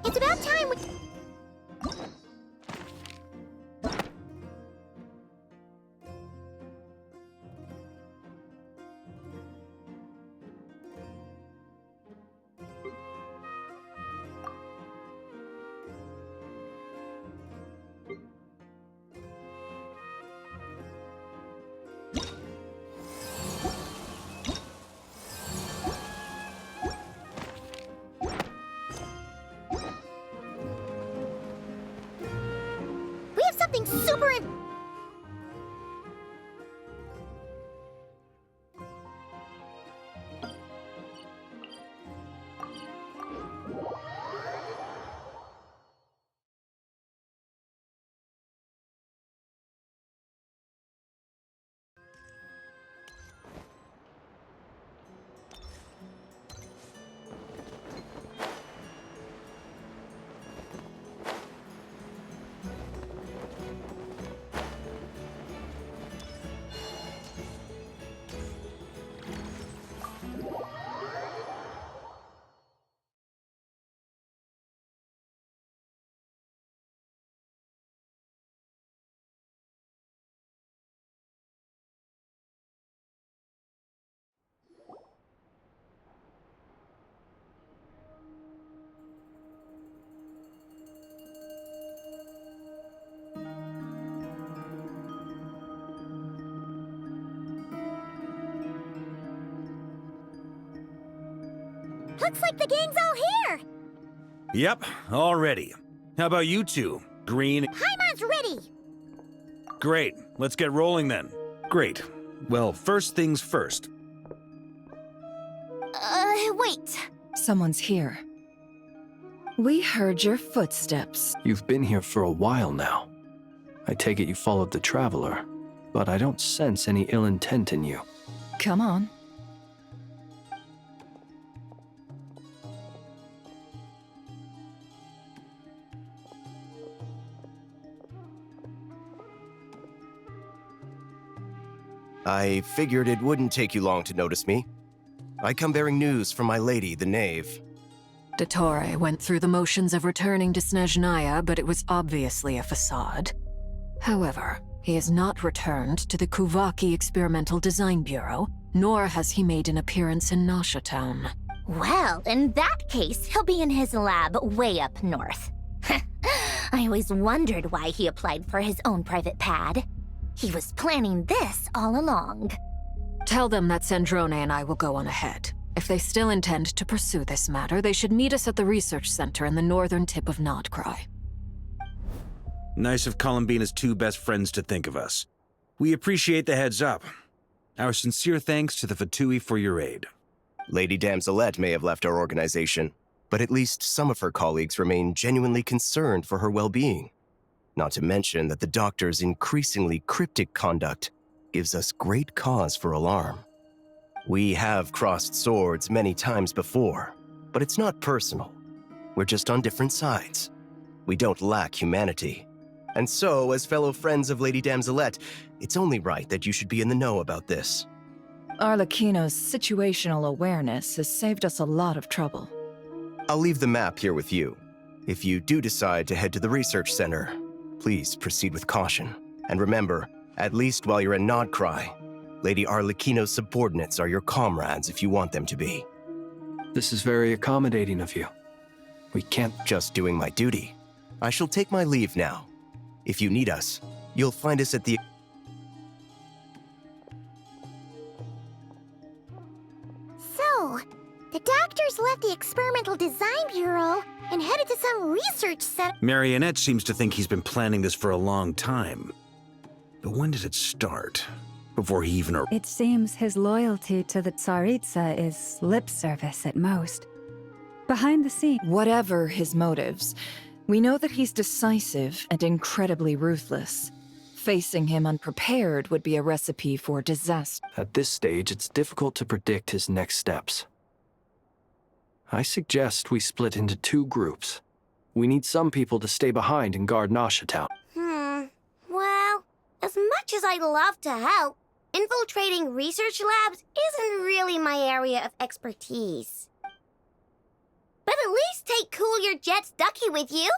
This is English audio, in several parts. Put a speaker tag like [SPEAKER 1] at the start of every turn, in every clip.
[SPEAKER 1] It's about time we... We have something super... Looks like the gang's all here!
[SPEAKER 2] Yep, all ready. How about you two? Green...
[SPEAKER 1] Paimon's ready!
[SPEAKER 2] Great, let's get rolling then. Great. Well, first things first.
[SPEAKER 1] Wait.
[SPEAKER 3] Someone's here. We heard your footsteps.
[SPEAKER 4] You've been here for a while now. I take it you followed the Traveler, but I don't sense any ill intent in you.
[SPEAKER 3] Come on.
[SPEAKER 5] I figured it wouldn't take you long to notice me. I come bearing news from my lady, the Knave.
[SPEAKER 6] Dottore went through the motions of returning to Snezhnaya, but it was obviously a facade. However, he has not returned to the Kuvaki Experimental Design Bureau, nor has he made an appearance in Nasha Town.
[SPEAKER 1] Well, in that case, he'll be in his lab way up north. I always wondered why he applied for his own private pad. He was planning this all along.
[SPEAKER 6] Tell them that Sandrone and I will go on ahead. If they still intend to pursue this matter, they should meet us at the research center in the northern tip of Nodcry.
[SPEAKER 2] Nice of Columbina's two best friends to think of us. We appreciate the heads up. Our sincere thanks to the Fatui for your aid.
[SPEAKER 5] Lady Damselette may have left our organization, but at least some of her colleagues remain genuinely concerned for her well-being. Not to mention that the Doctor's increasingly cryptic conduct gives us great cause for alarm. We have crossed swords many times before, but it's not personal. We're just on different sides. We don't lack humanity. And so, as fellow friends of Lady Damselette, it's only right that you should be in the know about this.
[SPEAKER 3] Arlecchino's situational awareness has saved us a lot of trouble.
[SPEAKER 5] I'll leave the map here with you. If you do decide to head to the research center, please proceed with caution. And remember, at least while you're in Nodcry, Lady Arlecchino's subordinates are your comrades if you want them to be.
[SPEAKER 4] This is very accommodating of you. We can't...
[SPEAKER 5] Just doing my duty. I shall take my leave now. If you need us, you'll find us at the...
[SPEAKER 1] So, the Doctors left the Experimental Design Bureau and headed to some research center.
[SPEAKER 2] Marionette seems to think he's been planning this for a long time. But when did it start? Before he even...
[SPEAKER 7] It seems his loyalty to the Tsaritsa is lip service at most. Behind the scenes...
[SPEAKER 3] Whatever his motives, we know that he's decisive and incredibly ruthless. Facing him unprepared would be a recipe for disaster.
[SPEAKER 4] At this stage, it's difficult to predict his next steps. I suggest we split into two groups. We need some people to stay behind and guard Nasha Town.
[SPEAKER 1] Well, as much as I'd love to help,
[SPEAKER 8] Infiltrating research labs isn't really my area of expertise. But at least take Cool Your Jets Ducky with you.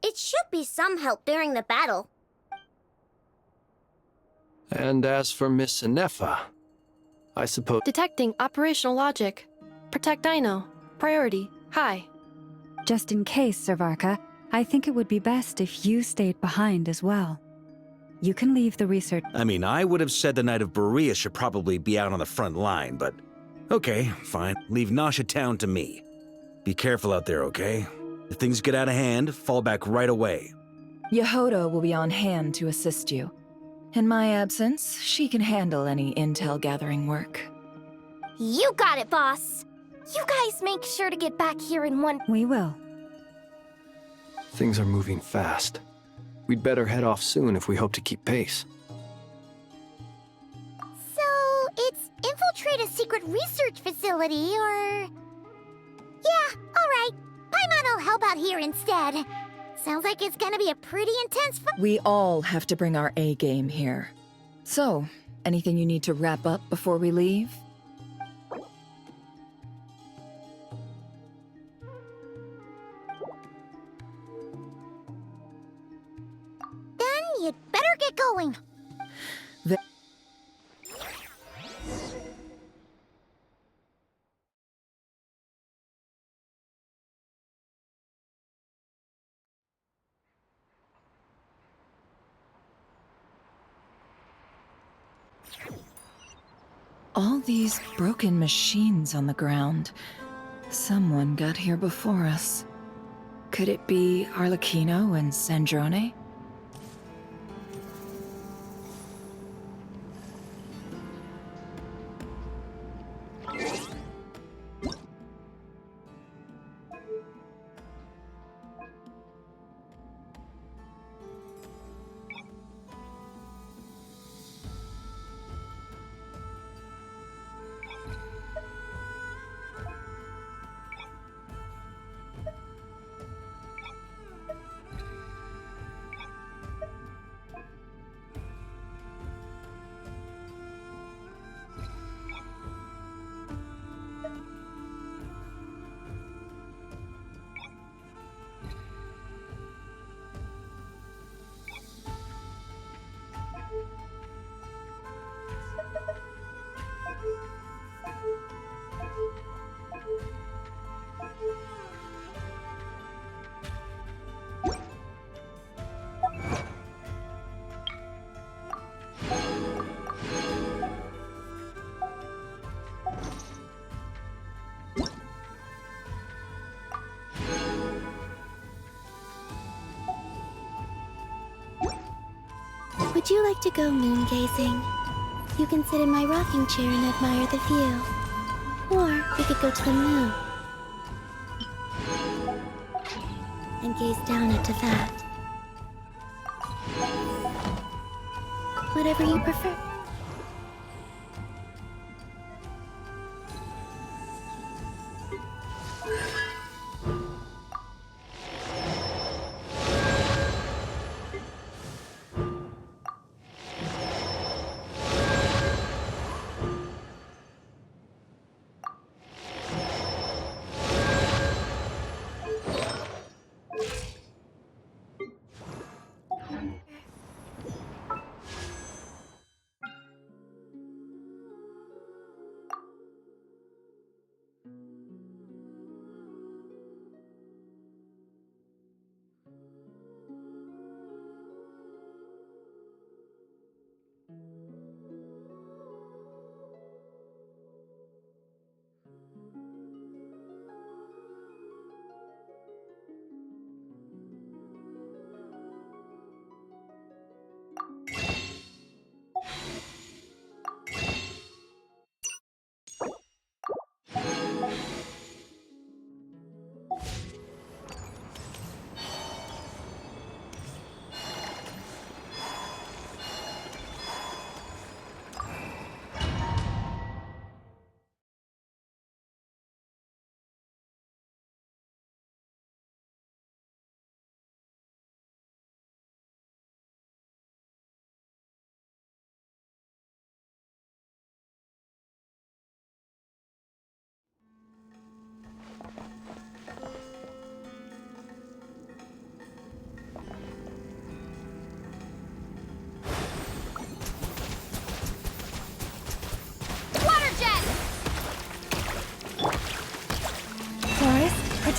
[SPEAKER 8] It should be some help during the battle.
[SPEAKER 4] And as for Miss Inefa, I suppose...
[SPEAKER 9] Detecting operational logic. Protect Dino. Priority. High.
[SPEAKER 7] Just in case, Servarka, I think it would be best if you stayed behind as well. You can leave the research...
[SPEAKER 2] I mean, I would have said the Knight of Berea should probably be out on the front line, but... Okay, fine. Leave Nasha Town to me. Be careful out there, okay? If things get out of hand, fall back right away.
[SPEAKER 3] Yehoda will be on hand to assist you. In my absence, she can handle any intel gathering work.
[SPEAKER 1] You got it, boss. You guys make sure to get back here in one...
[SPEAKER 7] We will.
[SPEAKER 4] Things are moving fast. We'd better head off soon if we hope to keep pace.
[SPEAKER 1] So, it's infiltrate a secret research facility, or... Yeah, alright. Paimon will help out here instead. Sounds like it's gonna be a pretty intense
[SPEAKER 3] We all have to bring our A-game here. So, anything you need to wrap up before we leave?
[SPEAKER 1] Then you'd better get going.
[SPEAKER 3] All these broken machines on the ground. Someone got here before us. Could it be Arlecchino and Sandrone?
[SPEAKER 8] Would you like to go moon gazing? You can sit in my rocking chair and admire the view. Or we could go to the moon and gaze down into that. Whatever you prefer.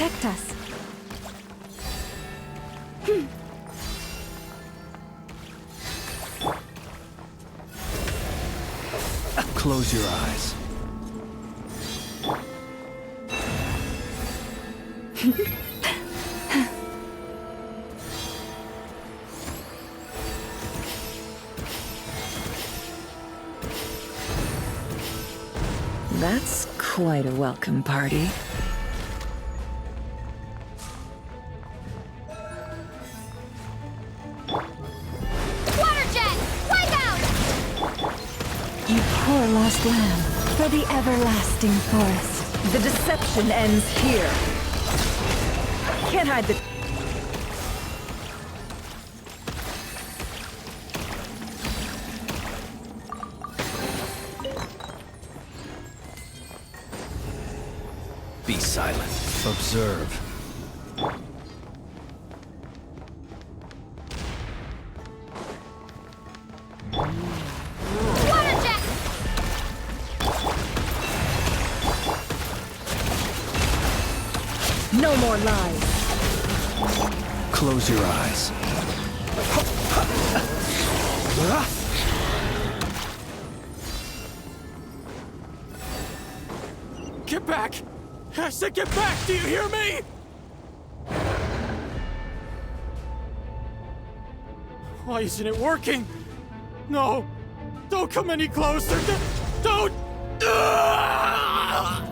[SPEAKER 7] protect us.
[SPEAKER 4] Close your eyes.
[SPEAKER 3] That's quite a welcome party.
[SPEAKER 1] Water jet! Way down!
[SPEAKER 7] You poor lost lamb, for the everlasting forest.
[SPEAKER 3] The deception ends here. Can't hide the...
[SPEAKER 4] Be silent. Observe.
[SPEAKER 1] Water jet!
[SPEAKER 3] No more lies.
[SPEAKER 4] Close your eyes.
[SPEAKER 10] Get back! I said get back! Do you hear me? Why isn't it working? No! Don't come any closer! Don't! Ah!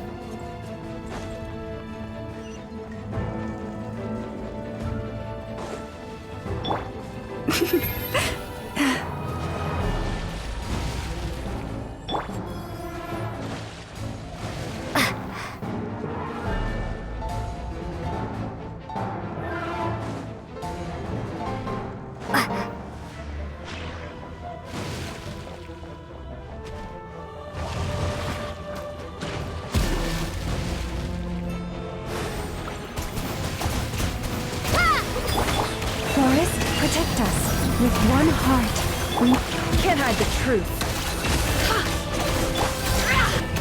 [SPEAKER 7] Forest, protect us. With one heart, we
[SPEAKER 3] Can't hide the truth.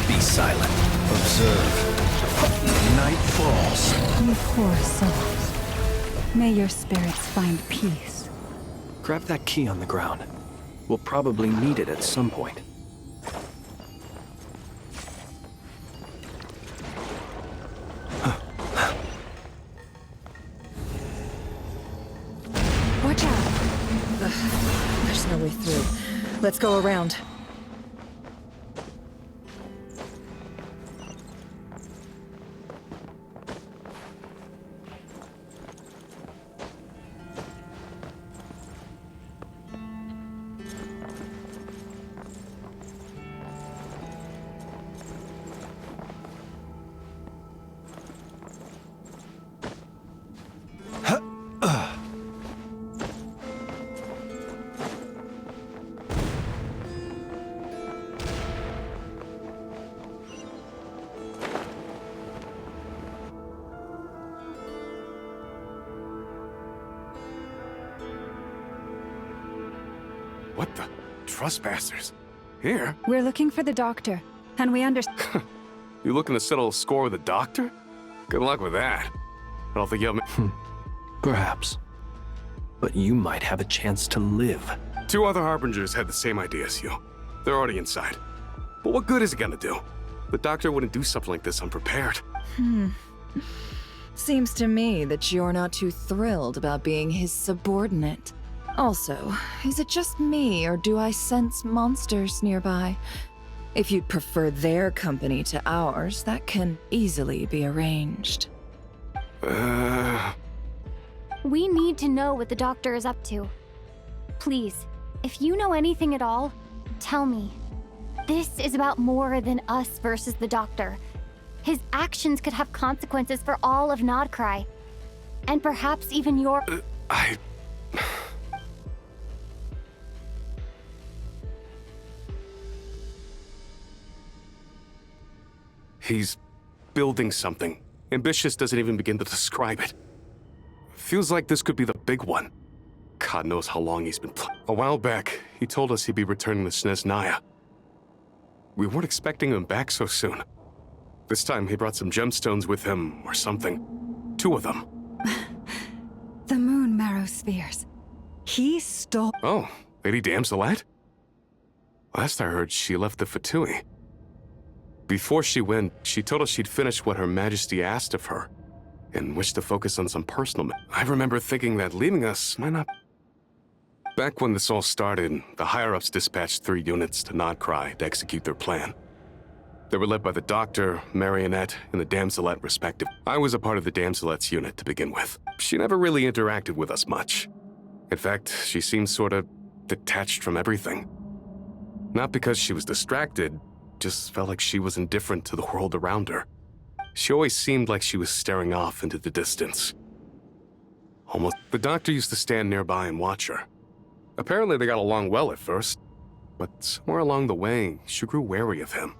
[SPEAKER 4] Be silent. Observe. Night falls.
[SPEAKER 7] you poor souls. May your spirits find peace.
[SPEAKER 4] Grab that key on the ground. We'll probably need it at some point.
[SPEAKER 3] Watch out. There's no way through. Let's go around.
[SPEAKER 10] What the? Trespassers? Here?
[SPEAKER 7] We're looking for the doctor, and we understand.
[SPEAKER 10] You looking to settle a score with a doctor? Good luck with that. I don't think you have...
[SPEAKER 4] Perhaps. But you might have a chance to live.
[SPEAKER 10] Two other Harbingers had the same idea as you. They're already inside. But what good is it gonna do? The doctor wouldn't do something like this unprepared.
[SPEAKER 3] Seems to me that you're not too thrilled about being his subordinate. Also, is it just me, or do I sense monsters nearby? If you'd prefer their company to ours, that can easily be arranged.
[SPEAKER 11] We need to know what the doctor is up to. Please, if you know anything at all, tell me. This is about more than us versus the doctor. His actions could have consequences for all of Nodcry. And perhaps even your...
[SPEAKER 10] He's building something. Ambitious doesn't even begin to describe it. Feels like this could be the big one. God knows how long he's been A while back, he told us he'd be returning to Snezhnaya. We weren't expecting him back so soon. This time he brought some gemstones with him, or something. 2 of them.
[SPEAKER 7] The moon marrow spheres. He stole.
[SPEAKER 10] Oh, Lady Damselette? Last I heard, she left the Fatui. Before she went, she told us she'd finished what Her Majesty asked of her, and wished to focus on some personal I remember thinking that leaving us might not... Back when this all started, the higher-ups dispatched 3 units to Nodcry to execute their plan. They were led by the Doctor, Marionette, and the Damselette respectively. I was a part of the Damselette's unit to begin with. She never really interacted with us much. In fact, she seemed sort of detached from everything. Not because she was distracted, just felt like she was indifferent to the world around her. She always seemed like she was staring off into the distance. Almost. The Doctor used to stand nearby and watch her. Apparently they got along well at first, but somewhere along the way, she grew wary of him.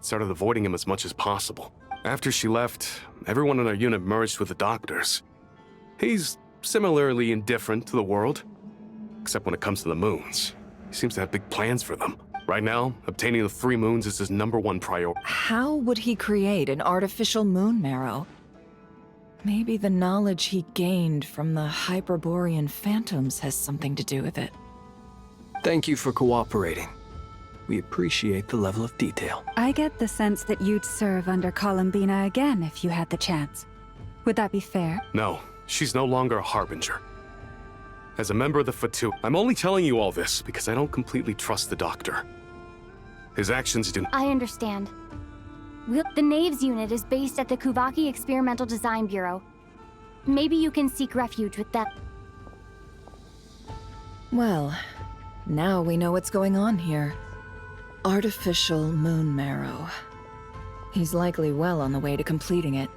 [SPEAKER 10] Started avoiding him as much as possible. After she left, everyone in our unit merged with the Doctor's. He's similarly indifferent to the world, except when it comes to the moons. He seems to have big plans for them. Right now, obtaining the 3 moons is his #1 priority.
[SPEAKER 3] How would he create an artificial moon marrow? Maybe the knowledge he gained from the Hyperborean phantoms has something to do with it.
[SPEAKER 4] Thank you for cooperating. We appreciate the level of detail.
[SPEAKER 7] I get the sense that you'd serve under Columbina again if you had the chance. Would that be fair?
[SPEAKER 10] No, she's no longer a Harbinger. As a member of the Fatui, I'm only telling you all this because I don't completely trust the Doctor. His actions didn't...
[SPEAKER 11] I understand. The Knaves unit is based at the Kuvaki Experimental Design Bureau. Maybe you can seek refuge with them.
[SPEAKER 3] Well, now we know what's going on here. Artificial moon marrow. He's likely well on the way to completing it.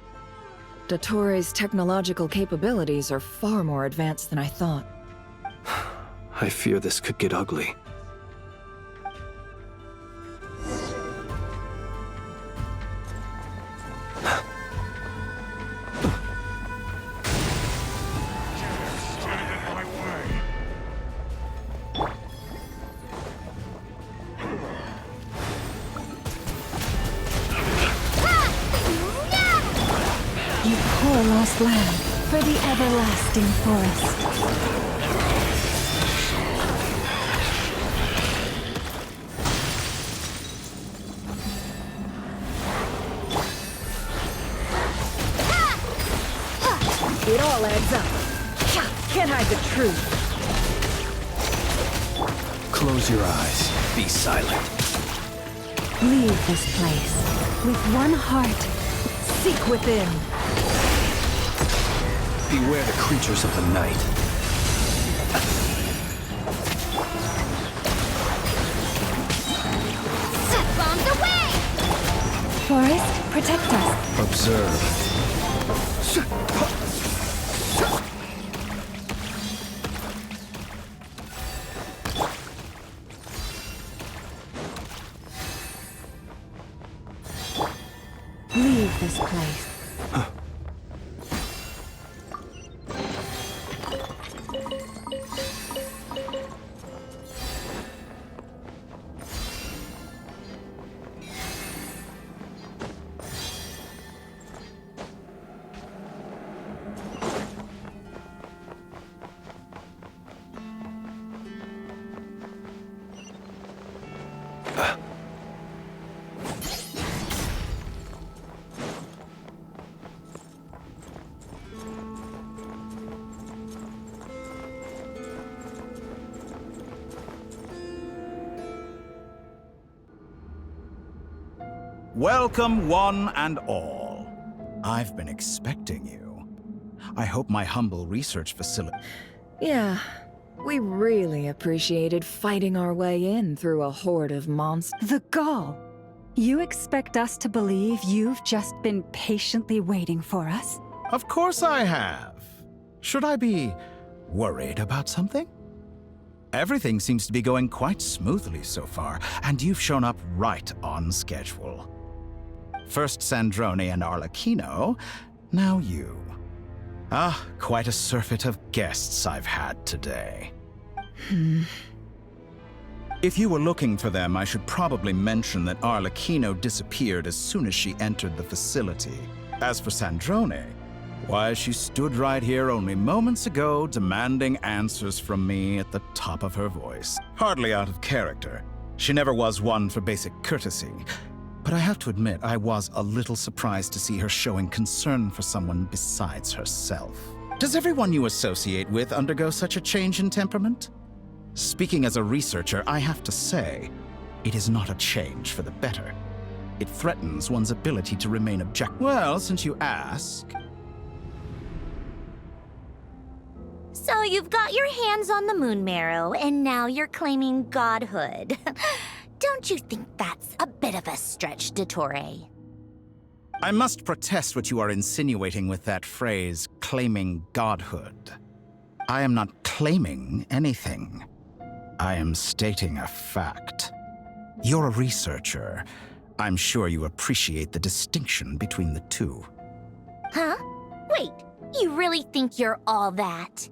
[SPEAKER 3] Dottore's technological capabilities are far more advanced than I thought.
[SPEAKER 4] I fear this could get ugly.
[SPEAKER 7] You poor lost lamb, for the everlasting forest.
[SPEAKER 3] It all adds up. Can't hide the truth.
[SPEAKER 4] Close your eyes. Be silent.
[SPEAKER 7] Leave this place with one heart.
[SPEAKER 3] Seek within.
[SPEAKER 4] Beware the creatures of the night.
[SPEAKER 8] Set bombs away!
[SPEAKER 7] Forest, protect us.
[SPEAKER 4] Observe.
[SPEAKER 7] Leave this place.
[SPEAKER 12] Welcome, one and all. I've been expecting you. I hope my humble research facility...
[SPEAKER 3] Yeah, we really appreciated fighting our way in through a horde of monsters.
[SPEAKER 7] The gall. You expect us to believe you've just been patiently waiting for us?
[SPEAKER 12] Of course I have. Should I be worried about something? Everything seems to be going quite smoothly so far, and you've shown up right on schedule. First Sandrone and Arlecchino, now you. Ah, quite a surfeit of guests I've had today. If you were looking for them, I should probably mention that Arlecchino disappeared as soon as she entered the facility. As for Sandrone, Why, she stood right here only moments ago demanding answers from me at the top of her voice. Hardly out of character. She never was one for basic courtesy. But I have to admit, I was a little surprised to see her showing concern for someone besides herself. Does everyone you associate with undergo such a change in temperament? Speaking as a researcher, I have to say, it is not a change for the better. It threatens one's ability to remain objective. Well, since you ask...
[SPEAKER 1] So you've got your hands on the moon marrow, and now you're claiming godhood. Don't you think that's a bit of a stretch, Dottore?
[SPEAKER 12] I must protest what you are insinuating with that phrase, claiming godhood. I am not claiming anything. I am stating a fact. You're a researcher. I'm sure you appreciate the distinction between the two.
[SPEAKER 1] Huh? Wait, you really think you're all that?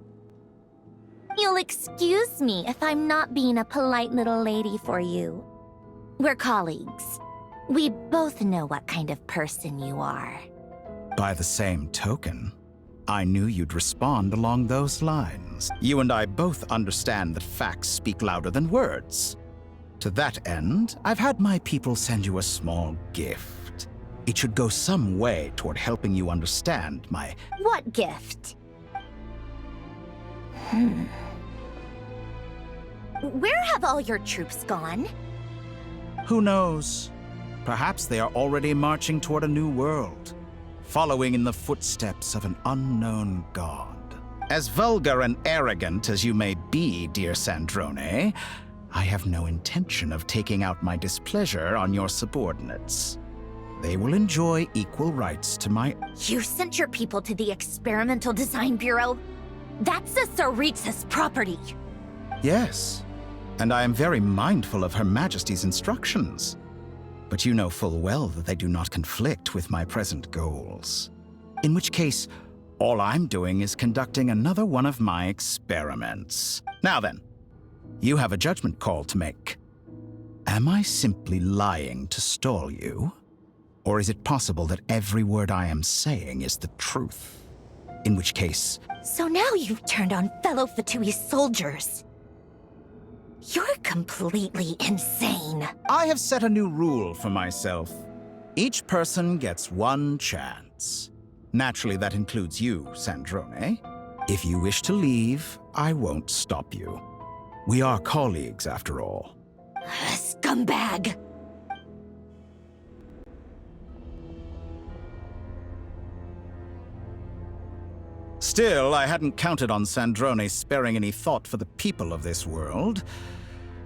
[SPEAKER 1] You'll excuse me if I'm not being a polite little lady for you. We're colleagues. We both know what kind of person you are.
[SPEAKER 12] By the same token, I knew you'd respond along those lines. You and I both understand that facts speak louder than words. To that end, I've had my people send you a small gift. It should go some way toward helping you understand my...
[SPEAKER 1] What gift? Where have all your troops gone?
[SPEAKER 12] Who knows? Perhaps they are already marching toward a new world, following in the footsteps of an unknown god. As vulgar and arrogant as you may be, dear Sandrone, I have no intention of taking out my displeasure on your subordinates. They will enjoy equal rights to my...
[SPEAKER 1] You sent your people to the Experimental Design Bureau? That's a Tsaritsa's property.
[SPEAKER 12] Yes, and I am very mindful of Her Majesty's instructions. But you know full well that they do not conflict with my present goals. In which case, all I'm doing is conducting another one of my experiments. Now then, you have a judgment call to make. Am I simply lying to stall you? Or is it possible that every word I am saying is the truth? In which case...
[SPEAKER 1] So now you've turned on fellow Fatui soldiers. You're completely insane.
[SPEAKER 12] I have set a new rule for myself. Each person gets one chance. Naturally, that includes you, Sandrone. If you wish to leave, I won't stop you. We are colleagues, after all.
[SPEAKER 1] Scumbag!
[SPEAKER 12] Still, I hadn't counted on Sandrone sparing any thought for the people of this world.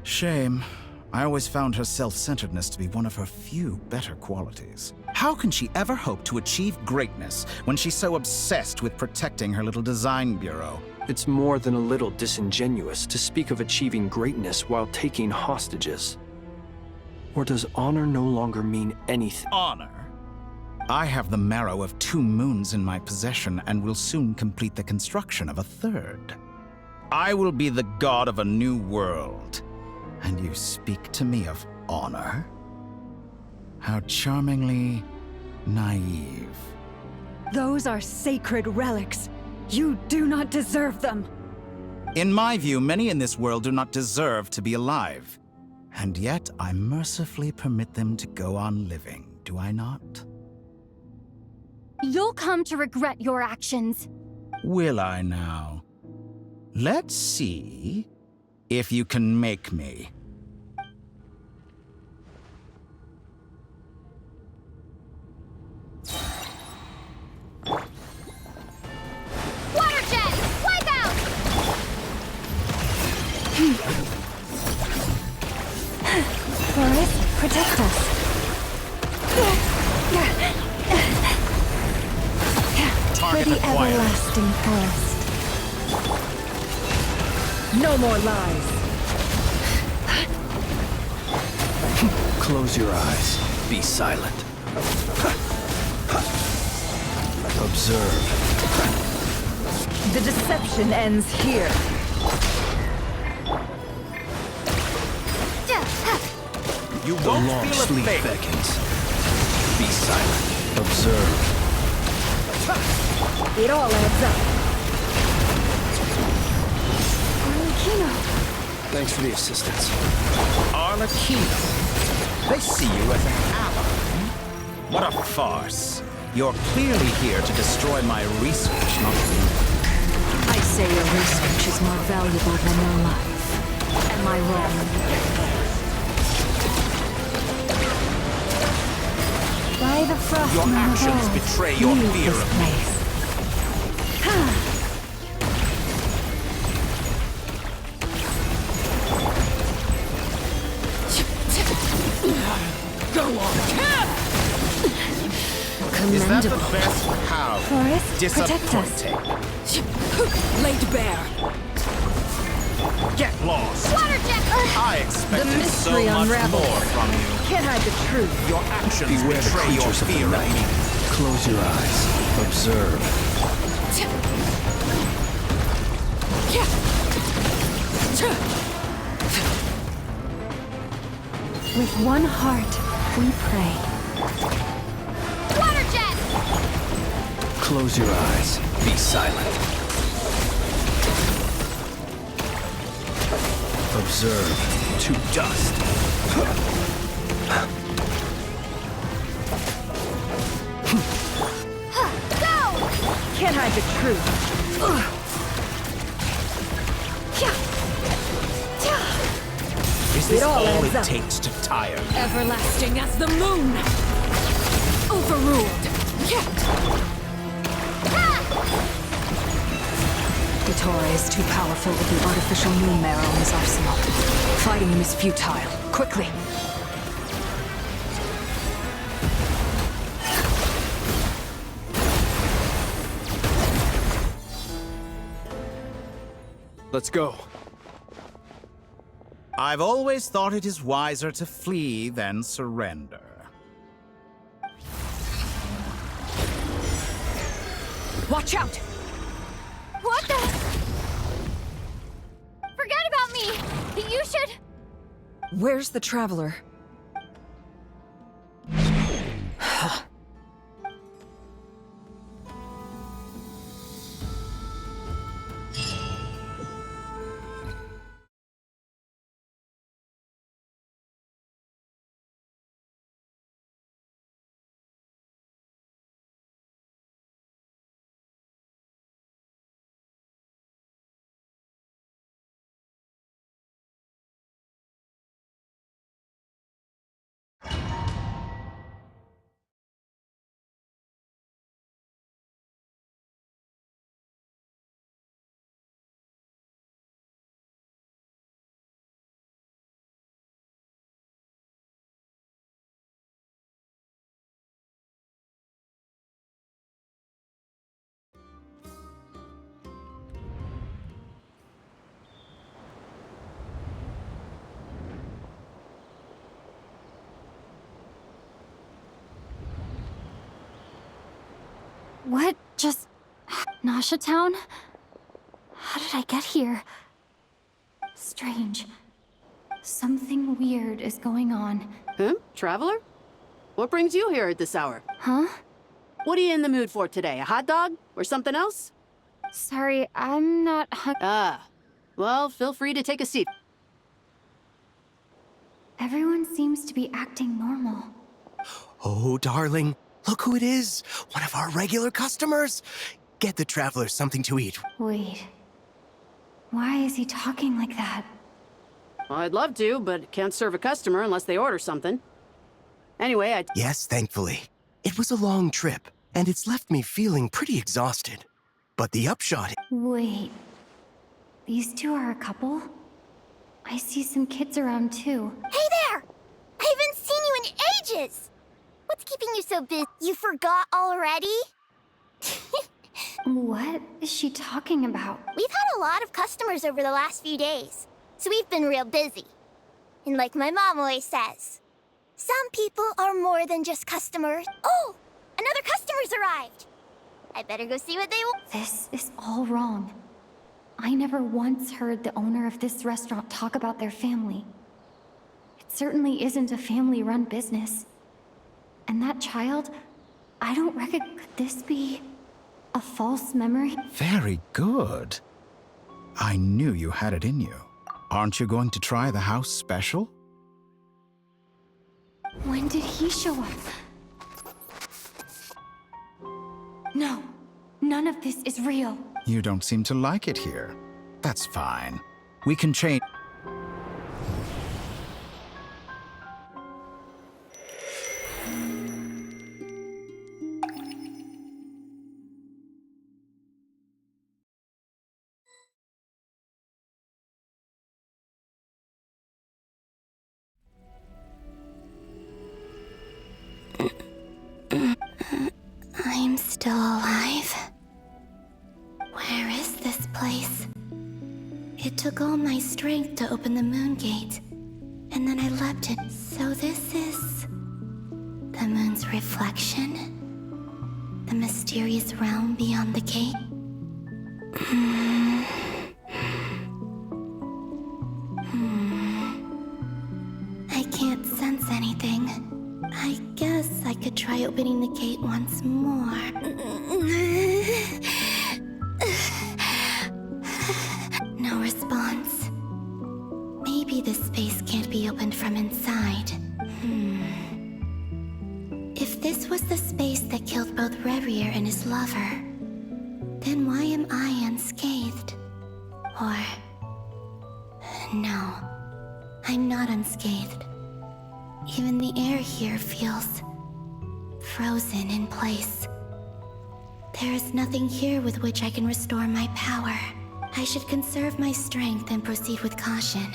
[SPEAKER 12] Shame. I always found her self-centeredness to be one of her few better qualities. How can she ever hope to achieve greatness when she's so obsessed with protecting her little design bureau?
[SPEAKER 4] It's more than a little disingenuous to speak of achieving greatness while taking hostages. Or does honor no longer mean anything?
[SPEAKER 12] Honor? I have the marrow of 2 moons in my possession and will soon complete the construction of a 3rd. I will be the god of a new world. And you speak to me of honor? How charmingly naive.
[SPEAKER 7] Those are sacred relics. You do not deserve them.
[SPEAKER 12] In my view, many in this world do not deserve to be alive. And yet, I mercifully permit them to go on living, do I not?
[SPEAKER 11] You'll come to regret your actions.
[SPEAKER 12] Will I now? Let's see if you can make me.
[SPEAKER 11] Water jet! Wipe out!
[SPEAKER 7] Boris, protect us. For the everlasting forest.
[SPEAKER 3] No more lies.
[SPEAKER 4] Close your eyes. Be silent. Observe.
[SPEAKER 3] The deception ends here.
[SPEAKER 12] You
[SPEAKER 4] The
[SPEAKER 12] won't
[SPEAKER 4] long
[SPEAKER 12] feel a
[SPEAKER 4] sleep
[SPEAKER 12] thing.
[SPEAKER 4] beckons. Be silent. Observe.
[SPEAKER 3] It all adds up.
[SPEAKER 11] Arlecchino!
[SPEAKER 4] Thanks for the assistance.
[SPEAKER 12] Arlecchino. They see you as an ally. What a farce. You're clearly here to destroy my research, not me.
[SPEAKER 6] I say your research is more valuable than your life. Am I wrong?
[SPEAKER 7] By the frost
[SPEAKER 12] Your
[SPEAKER 7] moon of
[SPEAKER 12] actions
[SPEAKER 7] old,
[SPEAKER 12] betray your
[SPEAKER 7] leave
[SPEAKER 12] fear
[SPEAKER 7] this
[SPEAKER 12] of me.
[SPEAKER 7] place.
[SPEAKER 12] Is that the
[SPEAKER 6] Commendable.
[SPEAKER 12] best? How
[SPEAKER 7] Forest, protect us.
[SPEAKER 12] disappointing.
[SPEAKER 6] Laid bare.
[SPEAKER 12] Get lost.
[SPEAKER 8] Water jet!
[SPEAKER 12] I expected
[SPEAKER 3] The
[SPEAKER 12] so
[SPEAKER 3] mystery
[SPEAKER 12] much
[SPEAKER 3] unravels.
[SPEAKER 12] more from you.
[SPEAKER 3] Can't hide the truth.
[SPEAKER 12] Your actions
[SPEAKER 4] Beware the
[SPEAKER 12] betray your
[SPEAKER 4] creatures of the
[SPEAKER 12] fear of
[SPEAKER 4] night.
[SPEAKER 12] me.
[SPEAKER 4] Close your eyes. Observe.
[SPEAKER 7] With one heart, we pray.
[SPEAKER 8] Water jet!
[SPEAKER 4] Close your eyes. Be silent. Observe. To dust.
[SPEAKER 8] Go!
[SPEAKER 3] Can't hide the truth.
[SPEAKER 12] Is this
[SPEAKER 3] all
[SPEAKER 12] all
[SPEAKER 3] adds
[SPEAKER 12] it
[SPEAKER 3] up.
[SPEAKER 12] takes to tire?
[SPEAKER 6] Everlasting as the moon! Overruled! Ettore is too powerful with the artificial moon marrow in his arsenal. Fighting him is futile. Quickly!
[SPEAKER 4] Let's go.
[SPEAKER 12] I've always thought it is wiser to flee than surrender.
[SPEAKER 6] Watch out!
[SPEAKER 11] What the? Forget about me! You should...
[SPEAKER 3] Where's the traveler?
[SPEAKER 11] What just... Nasha Town? How did I get here? Strange. Something weird is going on.
[SPEAKER 13] Huh? Traveler? What brings you here at this hour?
[SPEAKER 11] Huh?
[SPEAKER 13] What are you in the mood for today? A hot dog? Or something else?
[SPEAKER 11] Sorry, I'm not
[SPEAKER 13] Ah. Well, feel free to take a seat.
[SPEAKER 11] Everyone seems to be acting normal.
[SPEAKER 5] Oh, darling, look who it is. One of our regular customers. Get the traveler something to eat.
[SPEAKER 11] Wait. Why is he talking like that?
[SPEAKER 13] Well, I'd love to, but can't serve a customer unless they order something. Anyway,
[SPEAKER 5] Yes, thankfully. It was a long trip, and it's left me feeling pretty exhausted. But the upshot...
[SPEAKER 11] Wait. These two are a couple? I see some kids around too.
[SPEAKER 8] Hey there! I haven't seen you in ages! What's keeping you so busy? You forgot already?
[SPEAKER 11] What is she talking about?
[SPEAKER 8] We've had a lot of customers over the last few days, so we've been real busy. And like my mom always says, some people are more than just customers. Oh! Another customer's arrived! I better go see what they want.
[SPEAKER 11] This is all wrong. I never once heard the owner of this restaurant talk about their family. It certainly isn't a family-run business. And that child, I don't reckon... Could this be... A false memory?
[SPEAKER 12] Very good. I knew you had it in you. Aren't you going to try the house special?
[SPEAKER 11] When did he show up? No, none of this is real.
[SPEAKER 12] You don't seem to like it here. That's fine. We can change.
[SPEAKER 8] I'm still alive. Where is this place? It took all my strength to open the moon gate, and then I leapt it. So this is the moon's reflection? The mysterious realm beyond the gate? I can't sense anything. I guess I could try opening the gate once more. No response. Maybe this space can't be opened from inside. If this was the space that killed both Revier and his lover, then why am I unscathed? Or... no, I'm not unscathed. Even the air here feels frozen in place. There is nothing here with which I can restore my power. I should conserve my strength and proceed with caution.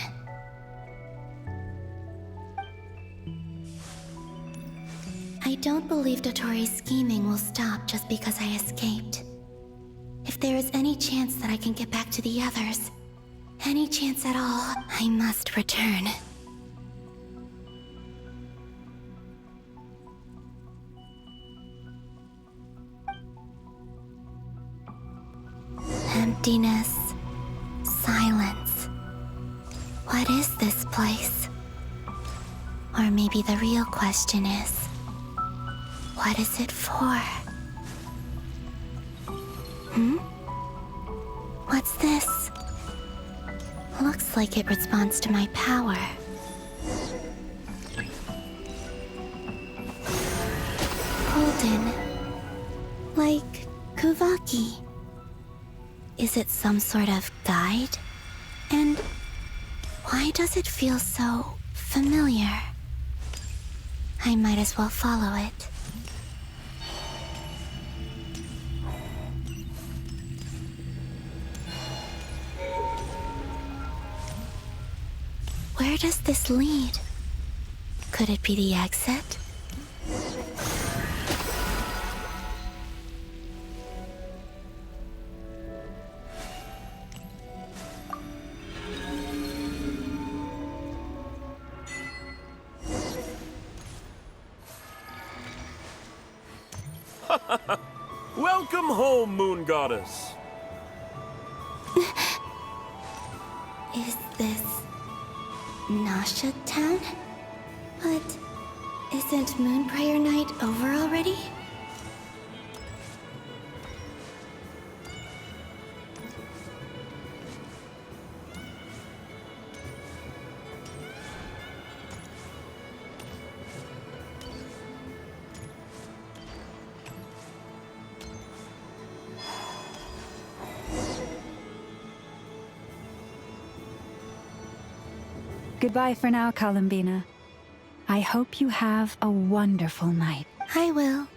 [SPEAKER 8] I don't believe Dotori's scheming will stop just because I escaped. If there is any chance that I can get back to the others, any chance at all, I must return. Emptiness, silence. What is this place? Or maybe the real question is, what is it for? What's this? Looks like it responds to my power. Golden. Like Kuvaki. Is it some sort of guide? And why does it feel so familiar? I might as well follow it. Where does this lead? Could it be the exit?
[SPEAKER 14] Welcome home, Moon Goddess.
[SPEAKER 8] Is this Nasha Town? But isn't Moonbriar Night over already?
[SPEAKER 7] Goodbye for now, Columbina. I hope you have a wonderful night.
[SPEAKER 8] I will.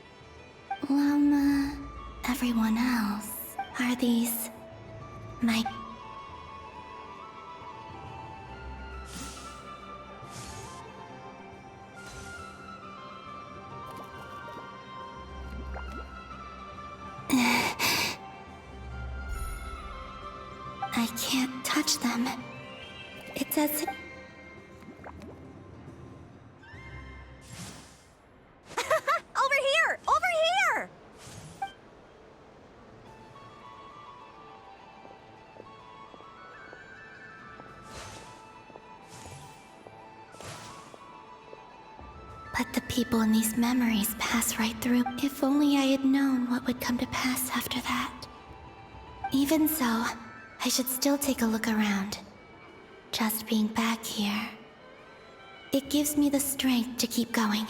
[SPEAKER 8] Everyone else. Are these my... I can't touch them. It's as if...
[SPEAKER 1] Over here! Over here!
[SPEAKER 15] But the people in these memories pass right through. If only I had known what would come to pass after that. Even so, I should still take a look around. Just being back here, it gives me the strength to keep going.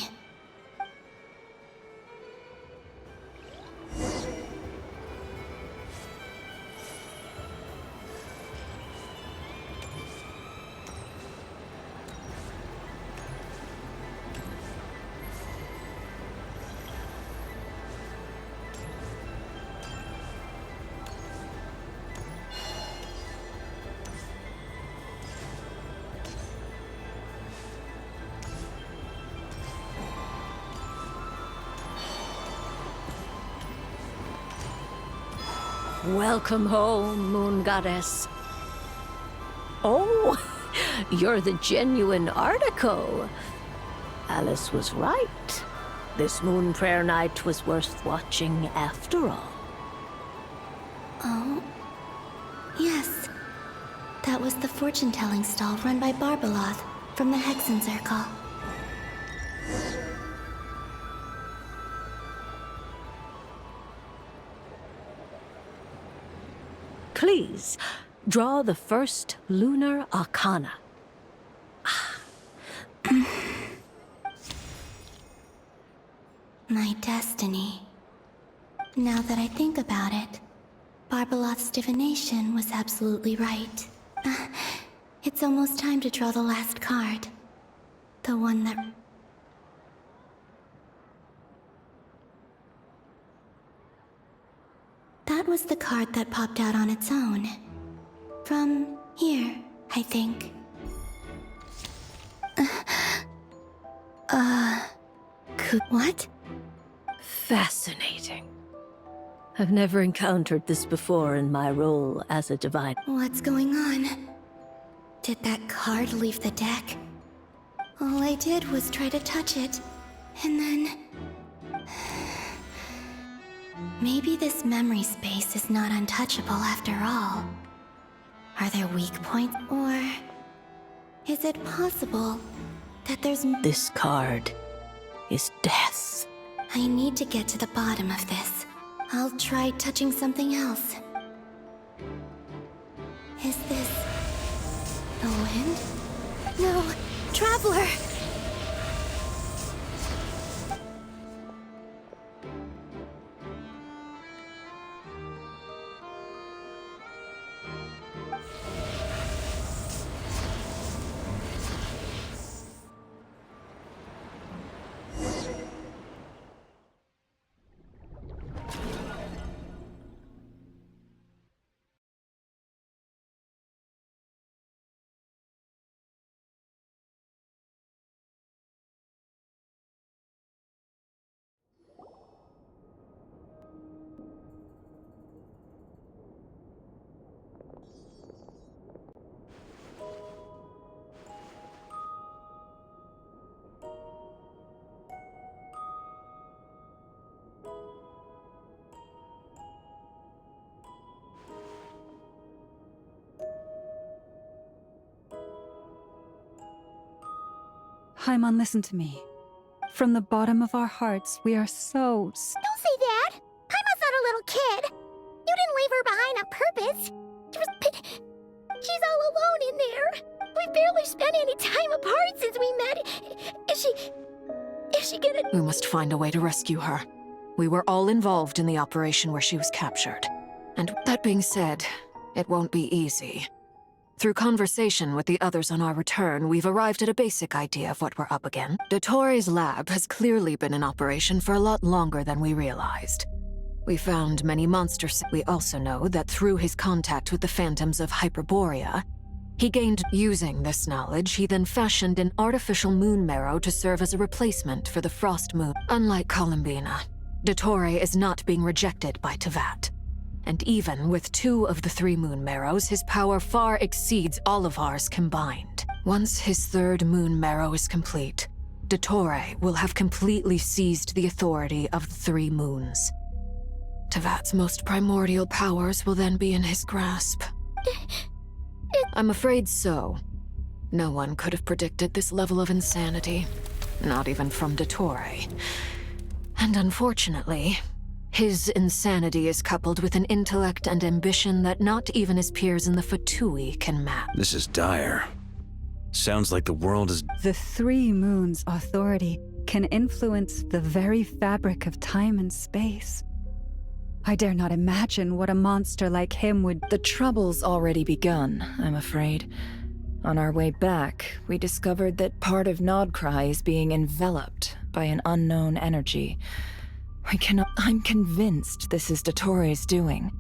[SPEAKER 16] Welcome home, Moon Goddess. Oh, you're the genuine article. Alice was right. This moon prayer night was worth watching after all.
[SPEAKER 15] Oh, yes. That was the fortune-telling stall run by Barbeloth from the Hexen Circle.
[SPEAKER 16] Please, draw the first lunar arcana.
[SPEAKER 15] My destiny. Now that I think about it, Barbeloth's divination was absolutely right. It's almost time to draw the last card. The one that... That was the card that popped out on its own. From here, I think. What?
[SPEAKER 16] Fascinating. I've never encountered this before in my role as a divine.
[SPEAKER 15] What's going on? Did that card leave the deck? All I did was try to touch it, and then... Maybe this memory space is not untouchable after all. Are there weak points, or... is it possible that there's...
[SPEAKER 16] This card is death.
[SPEAKER 15] I need to get to the bottom of this. I'll try touching something else. Is this... the wind? No! Traveler!
[SPEAKER 7] Paimon, listen to me. From the bottom of our hearts, we are so...
[SPEAKER 8] Don't say that! Paimon's not a little kid! You didn't leave her behind on purpose! She's all alone in there! We've barely spent any time apart since we met! Is she gonna...
[SPEAKER 6] We must find a way to rescue her. We were all involved in the operation where she was captured. And that being said, it won't be easy. Through conversation with the others on our return, we've arrived at a basic idea of what we're up against. Dottore's lab has clearly been in operation for a lot longer than we realized. We found many monsters. We also know that through his contact with the phantoms of Hyperborea, he gained... Using this knowledge, he then fashioned an artificial moon marrow to serve as a replacement for the frost moon. Unlike Columbina, Dottore is not being rejected by Teyvat. And even with 2 of the 3 moon marrows, his power far exceeds all of ours combined. Once his 3rd moon marrow is complete, Dottore will have completely seized the authority of the 3 moons. Teyvat's most primordial powers will then be in his grasp. I'm afraid so. No one could have predicted this level of insanity. not even from Dottore. And unfortunately, his insanity is coupled with an intellect and ambition that not even his peers in the Fatui can match.
[SPEAKER 2] This is dire. Sounds like the world is...
[SPEAKER 7] The Three Moons' authority can influence the very fabric of time and space. I dare not imagine what a monster like him would...
[SPEAKER 3] The trouble's already begun, I'm afraid. On our way back, we discovered that part of Nodcry is being enveloped by an unknown energy. I'm convinced this is Dottore's doing.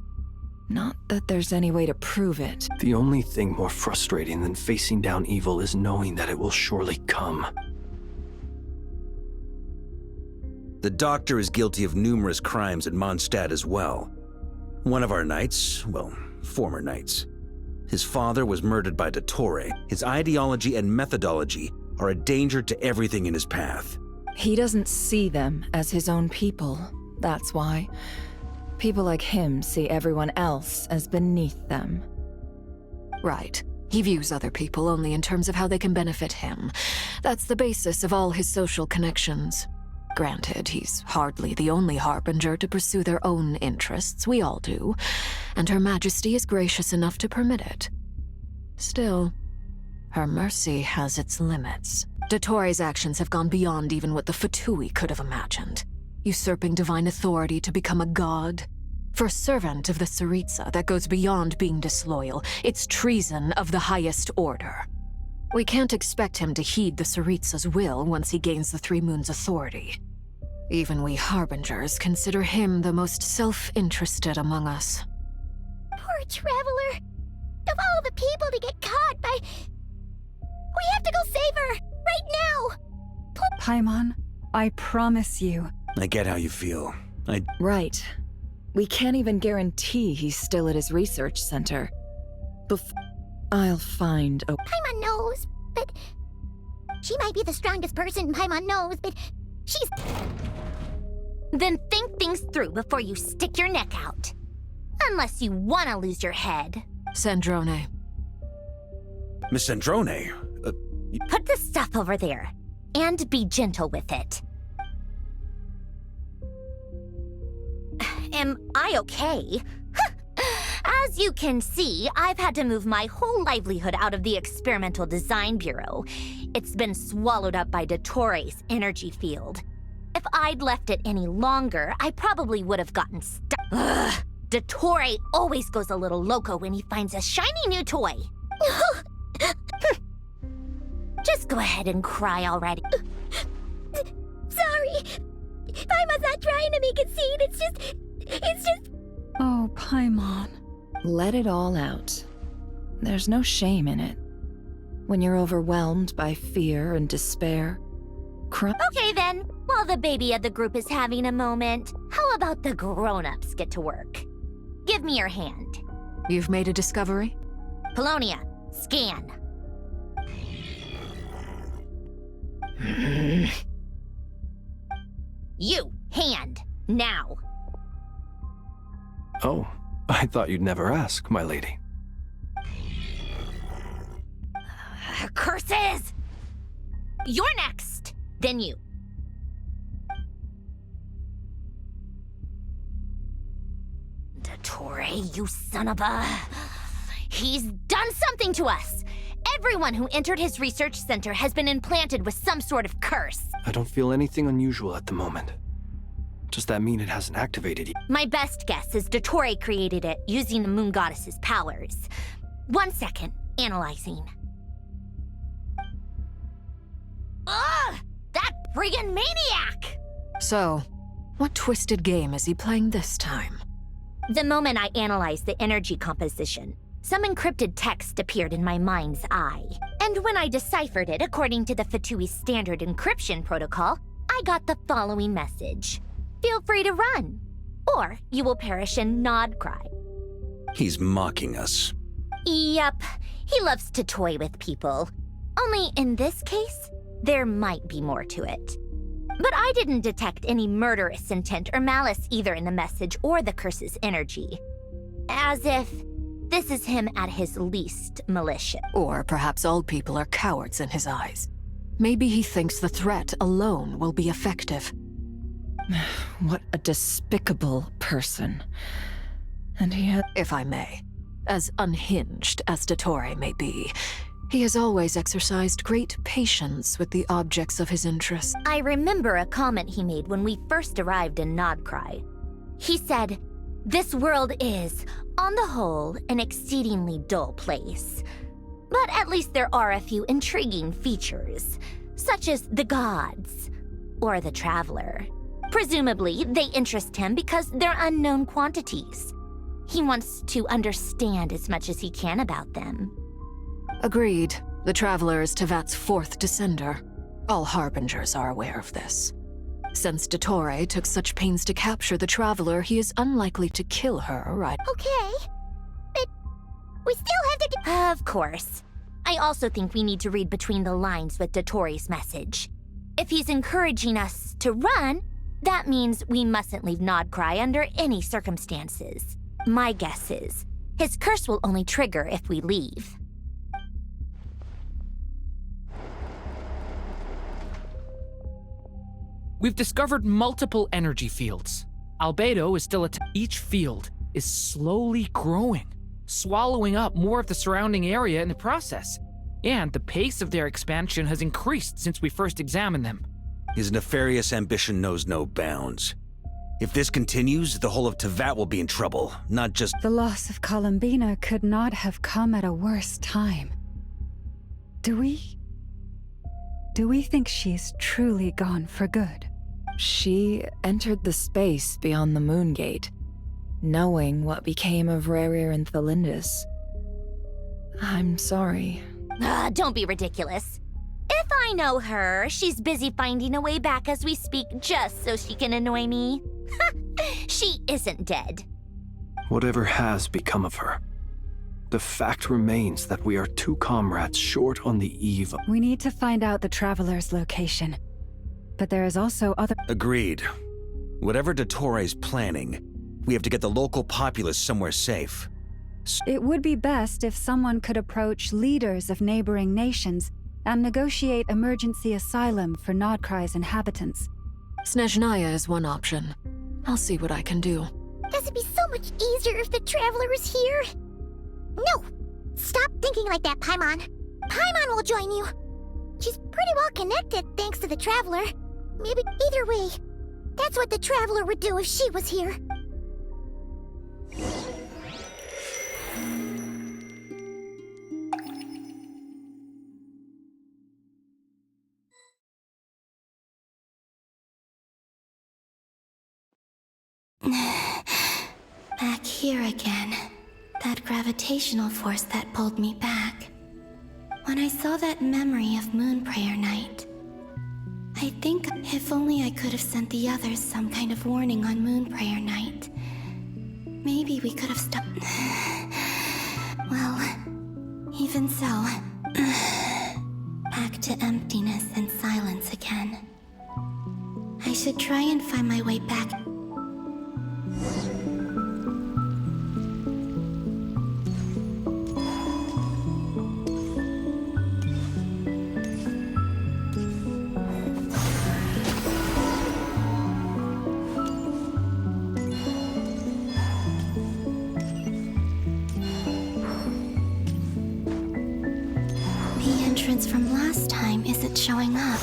[SPEAKER 3] Not that there's any way to prove it.
[SPEAKER 4] The only thing more frustrating than facing down evil is knowing that it will surely come.
[SPEAKER 2] The Doctor is guilty of numerous crimes at Mondstadt as well. One of our knights, well, former knights. His father was murdered by Dottore. His ideology and methodology are a danger to everything in his path.
[SPEAKER 3] He doesn't see them as his own people, that's why. People like him see everyone else as beneath them.
[SPEAKER 6] Right. He views other people only in terms of how they can benefit him. That's the basis of all his social connections. Granted, he's hardly the only harbinger to pursue their own interests. We all do. And Her Majesty is gracious enough to permit it. Still, her mercy has its limits. Dottore's actions have gone beyond even what the Fatui could have imagined. Usurping divine authority to become a god. For a servant of the Tsaritsa, that goes beyond being disloyal. It's treason of the highest order. We can't expect him to heed the Tsaritsa's will once he gains the Three Moons' authority. Even we Harbingers consider him the most self-interested among us.
[SPEAKER 8] Poor Traveler. Of all the people to get caught by... We have to go save her! Right now!
[SPEAKER 7] Paimon, I promise you.
[SPEAKER 2] I get how you feel.
[SPEAKER 3] Right. We can't even guarantee he's still at his research center. I'll find a...
[SPEAKER 8] Paimon knows, but... She might be the strongest person Paimon knows, but she's...
[SPEAKER 1] Then think things through before you stick your neck out. Unless you want to lose your head.
[SPEAKER 6] Sandrone.
[SPEAKER 2] Miss Sandrone?
[SPEAKER 1] Put the stuff over there, and be gentle with it. Am I okay? As you can see, I've had to move my whole livelihood out of the Experimental Design Bureau. It's been swallowed up by Dottore's energy field. If I'd left it any longer, I probably would have gotten stuck. Ugh! Dottore always goes a little loco when he finds a shiny new toy. Just go ahead and cry already.
[SPEAKER 8] Sorry. Paimon's not trying to make it seem. It's just...
[SPEAKER 7] Oh, Paimon.
[SPEAKER 3] Let it all out. There's no shame in it. When you're overwhelmed by fear and despair,
[SPEAKER 1] Okay then, while the baby of the group is having a moment, how about the grown-ups get to work? Give me your hand.
[SPEAKER 6] You've made a discovery?
[SPEAKER 1] Polonia, scan. You, hand, now.
[SPEAKER 4] Oh, I thought you'd never ask, my lady.
[SPEAKER 1] Curses! You're next, then you. Dottore, you son of a... He's done something to us! Everyone who entered his research center has been implanted with some sort of curse.
[SPEAKER 4] I don't feel anything unusual at the moment. Does that mean it hasn't activated yet?
[SPEAKER 1] My best guess is Dottore created it using the Moon Goddess's powers. 1 second, analyzing. Ugh! That friggin' maniac!
[SPEAKER 6] So, what twisted game is he playing this time?
[SPEAKER 1] The moment I analyzed the energy composition, some encrypted text appeared in my mind's eye. And when I deciphered it according to the Fatui standard encryption protocol, I got the following message. Feel free to run, or you will perish in Nodcry.
[SPEAKER 2] He's mocking us.
[SPEAKER 1] Yup, he loves to toy with people. Only in this case, there might be more to it. But I didn't detect any murderous intent or malice either in the message or the curse's energy. As if this is him at his least malicious.
[SPEAKER 6] Or perhaps all people are cowards in his eyes. Maybe he thinks the threat alone will be effective.
[SPEAKER 3] What a despicable person. And he had—
[SPEAKER 6] If I may, as unhinged as Dottore may be, he has always exercised great patience with the objects of his interest.
[SPEAKER 1] I remember a comment he made when we first arrived in Nodcry. He said, "This world is, on the whole, an exceedingly dull place. But at least there are a few intriguing features, such as the gods, or the traveler. Presumably, they interest him because they're unknown quantities. He wants to understand as much as he can about them."
[SPEAKER 6] Agreed. The Traveler is Tevat's fourth descender. All Harbingers are aware of this. Since Dottore took such pains to capture the Traveler, he is unlikely to kill her, right?
[SPEAKER 8] Okay, but we still have to do—
[SPEAKER 1] Of course. I also think we need to read between the lines with Dottore's message. If he's encouraging us to run, that means we mustn't leave Nodcry under any circumstances. My guess is, his curse will only trigger if we leave.
[SPEAKER 17] We've discovered multiple energy fields. Albedo is still each field is slowly growing, swallowing up more of the surrounding area in the process. And the pace of their expansion has increased since we first examined them.
[SPEAKER 2] His nefarious ambition knows no bounds. If this continues, the whole of Tevat will be in trouble, not just—
[SPEAKER 7] The loss of Columbina could not have come at a worse time. Do we think she's truly gone for good?
[SPEAKER 3] She entered the space beyond the Moon Gate, knowing what became of Rerir and Thalindus. I'm sorry.
[SPEAKER 1] Don't be ridiculous. If I know her, she's busy finding a way back as we speak just so she can annoy me. She isn't dead.
[SPEAKER 4] Whatever has become of her, the fact remains that we are two comrades short on the eve of—
[SPEAKER 7] We need to find out the Traveler's location. But there is also other—
[SPEAKER 2] Agreed. Whatever Dottore's planning, we have to get the local populace somewhere safe.
[SPEAKER 7] It would be best if someone could approach leaders of neighboring nations and negotiate emergency asylum for Nodcry's inhabitants.
[SPEAKER 6] Snezhnaya is one option. I'll see what I can do.
[SPEAKER 8] Does it be so much easier if the Traveler is here? No! Stop thinking like that, Paimon. Paimon will join you. She's pretty well connected thanks to the Traveler. Maybe either way, that's what the Traveler would do if she was here.
[SPEAKER 15] Back here again. That gravitational force that pulled me back. When I saw that memory of Moonprayer Night, I think if only I could have sent the others some kind of warning on Moonprayer Night, maybe we could have stopped. Well, even so, back to emptiness and silence again. I should try and find my way back. From last time isn't showing up.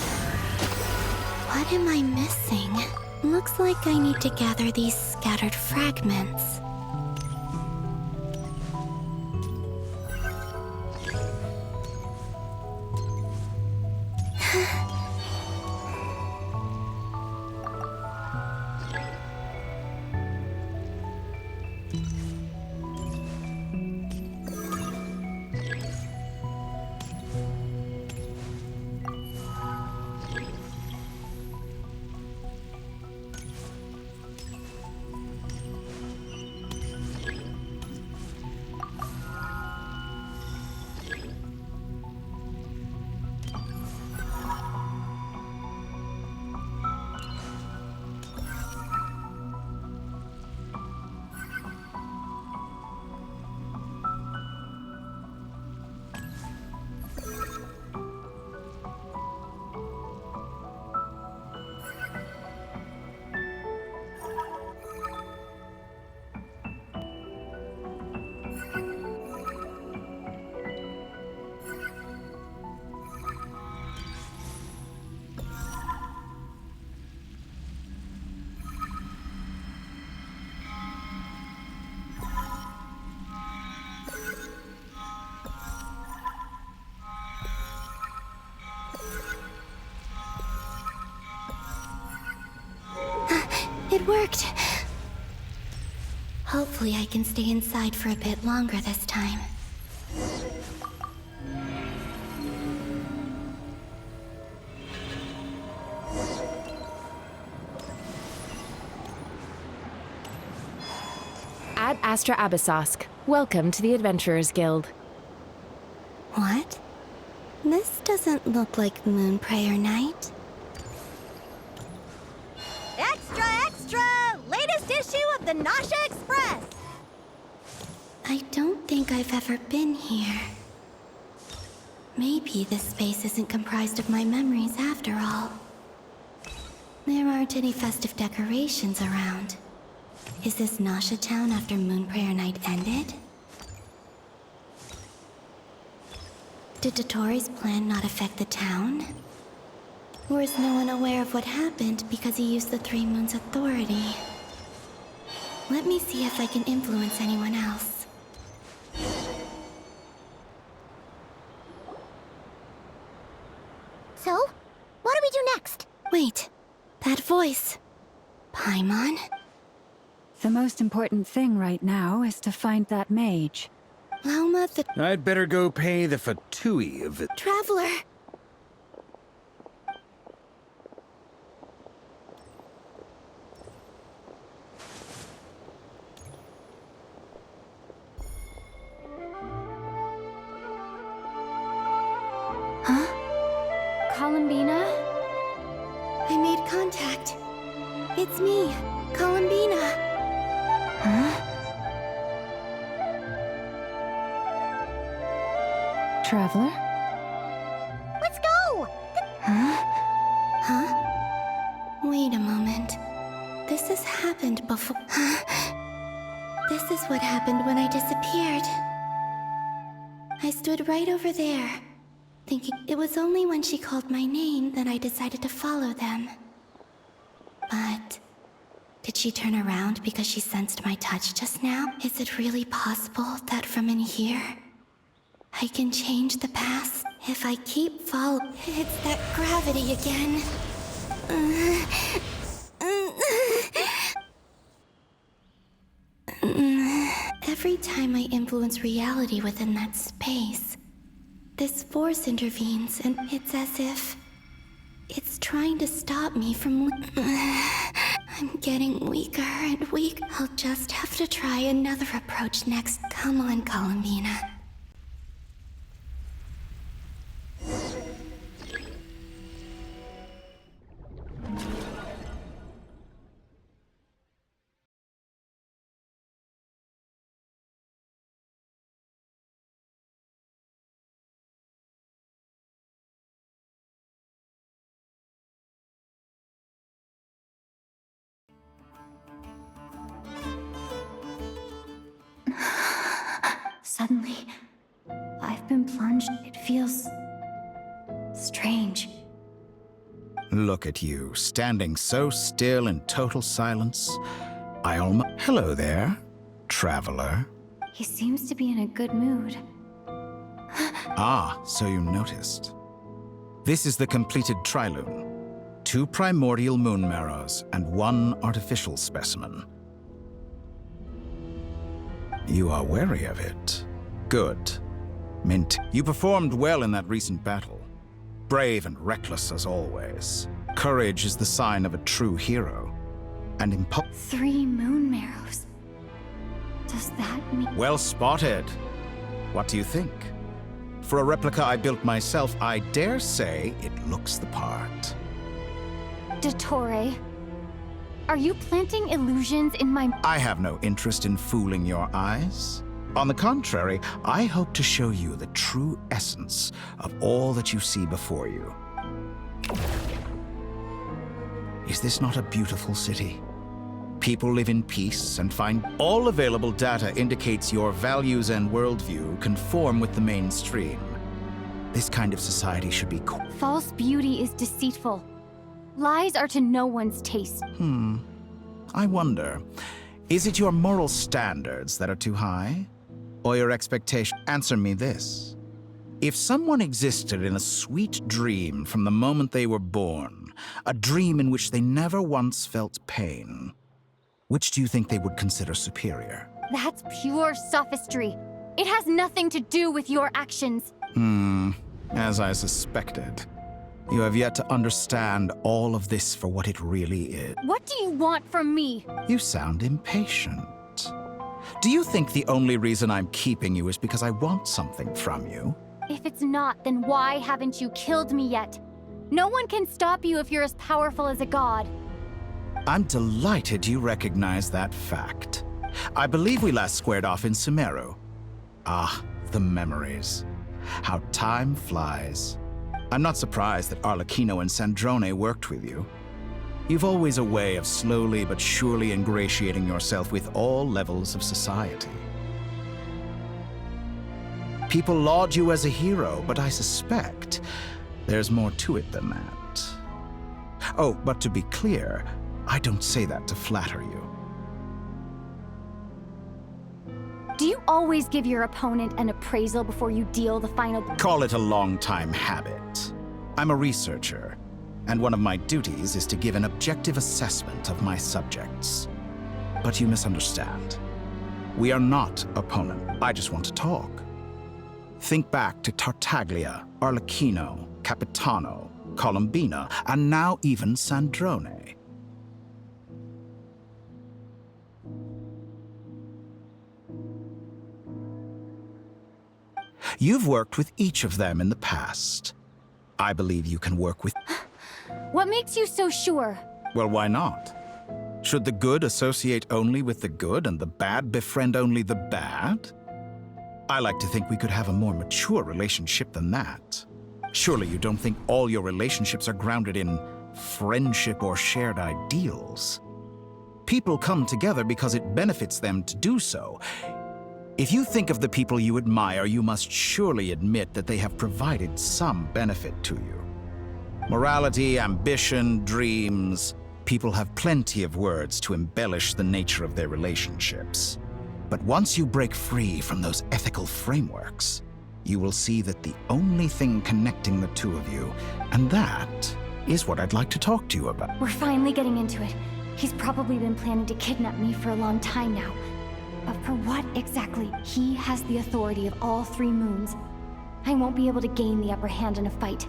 [SPEAKER 15] What am I missing? Looks like I need to gather these scattered fragments. It worked! Hopefully I can stay inside for a bit longer this time.
[SPEAKER 18] Ad Astra Abyssosk. Welcome to the Adventurers Guild.
[SPEAKER 15] What? This doesn't look like Moon Prayer Night.
[SPEAKER 8] Extra, extra! Latest issue of the Nasha Express!
[SPEAKER 15] I don't think I've ever been here. Maybe this space isn't comprised of my memories after all. There aren't any festive decorations around. Is this Nasha Town after Moon Prayer Night ended? Did Dottoro's plan not affect the town? Or is no one aware of what happened because he used the Three Moons' authority? Let me see if I can influence anyone else.
[SPEAKER 8] So, what do we do next?
[SPEAKER 15] Wait, that voice. Paimon?
[SPEAKER 7] The most important thing right now is to find that mage.
[SPEAKER 15] Lauma the
[SPEAKER 2] I'd better go pay the Fatui of it.
[SPEAKER 15] Traveler!
[SPEAKER 11] Columbina?
[SPEAKER 15] I made contact. It's me, Columbina. Huh?
[SPEAKER 7] Traveler?
[SPEAKER 8] Let's go!
[SPEAKER 15] Huh? Huh? Wait a moment. This has happened before. This is what happened when I disappeared. I stood right over there, thinking it was only when she called my name that I decided to follow them. But did she turn around because she sensed my touch just now? Is it really possible that from in here, I can change the past? If I keep following, it's that gravity again. Every time I influence reality within that space, this force intervenes, and it's as if it's trying to stop me from. I'm getting weaker and weak. I'll just have to try another approach next. Come on, Columbina.
[SPEAKER 11] Suddenly, I've been plunged. It feels strange.
[SPEAKER 12] Look at you, standing so still in total silence. I almost... Hello there, traveler.
[SPEAKER 11] He seems to be in a good mood.
[SPEAKER 12] Ah, so you noticed. This is the completed Trilune. 2 primordial moon marrows and 1 artificial specimen. You are wary of it. Good. Mint. You performed well in that recent battle. Brave and reckless as always. Courage is the sign of a true hero. And
[SPEAKER 11] 3 moon marrows. Does that mean...
[SPEAKER 12] Well spotted. What do you think? For a replica I built myself, I dare say it looks the part.
[SPEAKER 11] Dottore, are you planting illusions in my...
[SPEAKER 12] I have no interest in fooling your eyes. On the contrary, I hope to show you the true essence of all that you see before you. Is this not a beautiful city? People live in peace and find all available data indicates your values and worldview conform with the mainstream. This kind of society should be
[SPEAKER 11] False beauty is deceitful. Lies are to no one's taste.
[SPEAKER 12] I wonder, is it your moral standards that are too high? Or your expectation? Answer me this. If someone existed in a sweet dream from the moment they were born, a dream in which they never once felt pain, Which do you think they would consider superior?
[SPEAKER 11] That's pure sophistry. It has nothing to do with your actions.
[SPEAKER 12] As I suspected. You have yet to understand all of this for what it really is.
[SPEAKER 11] What do you want from me?
[SPEAKER 12] You sound impatient. Do you think the only reason I'm keeping you is because I want something from you?
[SPEAKER 11] If it's not, then why haven't you killed me yet? No one can stop you if you're as powerful as a god.
[SPEAKER 12] I'm delighted you recognize that fact. I believe we last squared off in Sumeru. Ah, the memories. How time flies. I'm not surprised that Arlecchino and Sandrone worked with you. You've always a way of slowly but surely ingratiating yourself with all levels of society. People laud you as a hero, but I suspect there's more to it than that. Oh, but to be clear, I don't say that to flatter you.
[SPEAKER 11] Do you always give your opponent an appraisal before you deal the final...
[SPEAKER 12] Call it a long-time habit. I'm a researcher, and one of my duties is to give an objective assessment of my subjects. But you misunderstand. We are not opponents. I just want to talk. Think back to Tartaglia, Arlecchino, Capitano, Columbina, and now even Sandrone. You've worked with each of them in the past. I believe you can work with...
[SPEAKER 11] What makes you so sure?
[SPEAKER 12] Well, why not? Should the good associate only with the good and the bad befriend only the bad? I like to think we could have a more mature relationship than that. Surely you don't think all your relationships are grounded in friendship or shared ideals? People come together because it benefits them to do so. If you think of the people you admire, you must surely admit that they have provided some benefit to you. Morality, ambition, dreams. People have plenty of words to embellish the nature of their relationships. But once you break free from those ethical frameworks, you will see that the only thing connecting the two of you, and that is what I'd like to talk to you about.
[SPEAKER 11] We're finally getting into it. He's probably been planning to kidnap me for a long time now. But for what exactly? He has the authority of all 3 moons. I won't be able to gain the upper hand in a fight.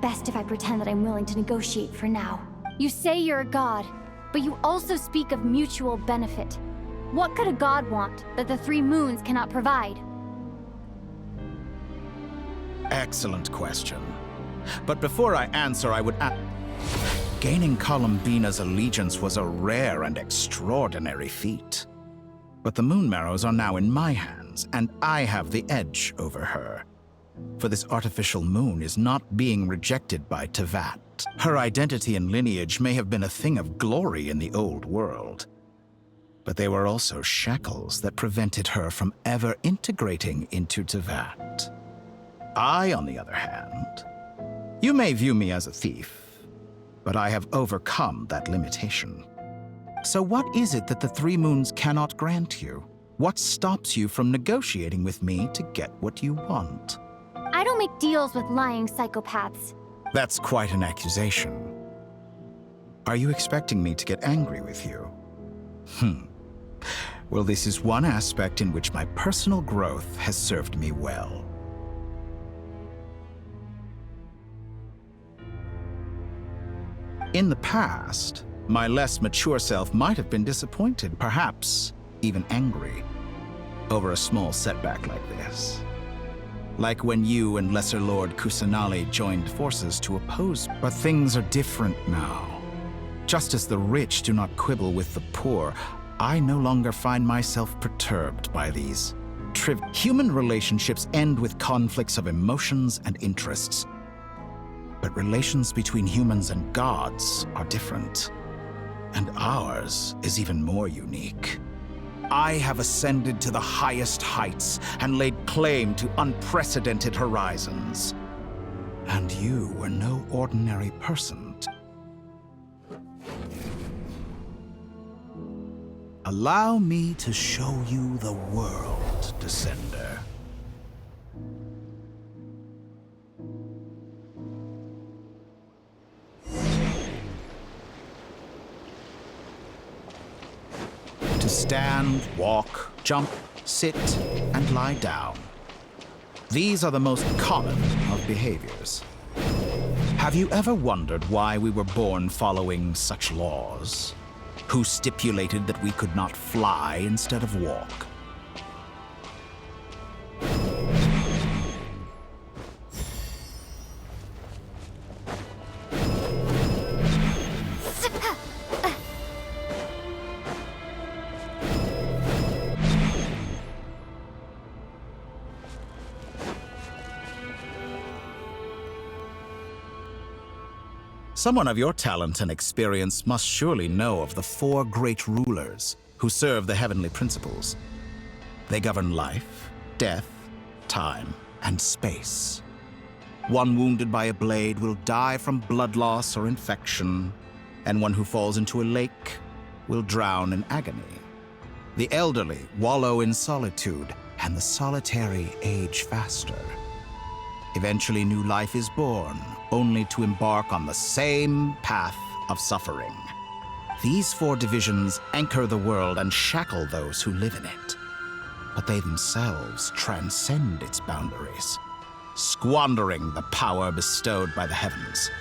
[SPEAKER 11] Best if I pretend that I'm willing to negotiate for now. You say you're a god, but you also speak of mutual benefit. What could a god want that the 3 moons cannot provide?
[SPEAKER 12] Excellent question. But before I answer, I would add... Gaining Columbina's allegiance was a rare and extraordinary feat. But the Moon Marrows are now in my hands, and I have the edge over her. For this artificial moon is not being rejected by Tevat. Her identity and lineage may have been a thing of glory in the old world. But they were also shackles that prevented her from ever integrating into Tevat. I, on the other hand, you may view me as a thief, but I have overcome that limitation. So what is it that the 3 moons cannot grant you? What stops you from negotiating with me to get what you want?
[SPEAKER 11] I don't make deals with lying psychopaths.
[SPEAKER 12] That's quite an accusation. Are you expecting me to get angry with you? Well, this is one aspect in which my personal growth has served me well. In the past, my less mature self might have been disappointed, perhaps even angry, over a small setback like this. Like when you and Lesser Lord Kusanali joined forces to oppose. But things are different now. Just as the rich do not quibble with the poor, I no longer find myself perturbed by these human relationships end with conflicts of emotions and interests. But relations between humans and gods are different. And ours is even more unique. I have ascended to the highest heights and laid claim to unprecedented horizons. And you were no ordinary person. Allow me to show you the world, Descender. stand, walk, jump, sit, and lie down. These are the most common of behaviors. Have you ever wondered why we were born following such laws? Who stipulated that we could not fly instead of walk? Someone of your talent and experience must surely know of the 4 great rulers who serve the heavenly principles. They govern life, death, time, and space. One wounded by a blade will die from blood loss or infection, and one who falls into a lake will drown in agony. The elderly wallow in solitude, and the solitary age faster. Eventually, new life is born, only to embark on the same path of suffering. These 4 divisions anchor the world and shackle those who live in it. But they themselves transcend its boundaries, squandering the power bestowed by the heavens.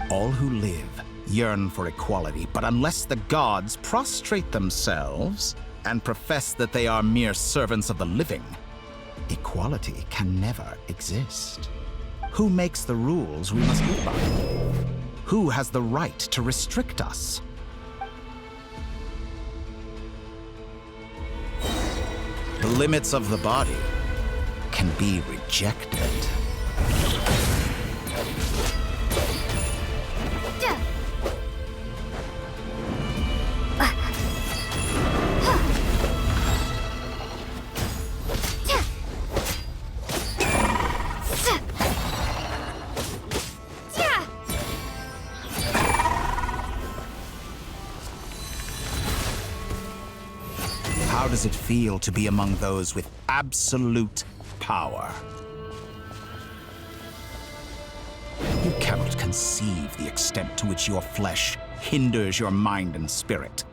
[SPEAKER 12] All who live yearn for equality, but unless the gods prostrate themselves and profess that they are mere servants of the living, equality can never exist. Who makes the rules we must live by? Who has the right to restrict us? The limits of the body can be rejected. How does it feel to be among those with absolute power? You cannot conceive the extent to which your flesh hinders your mind and spirit.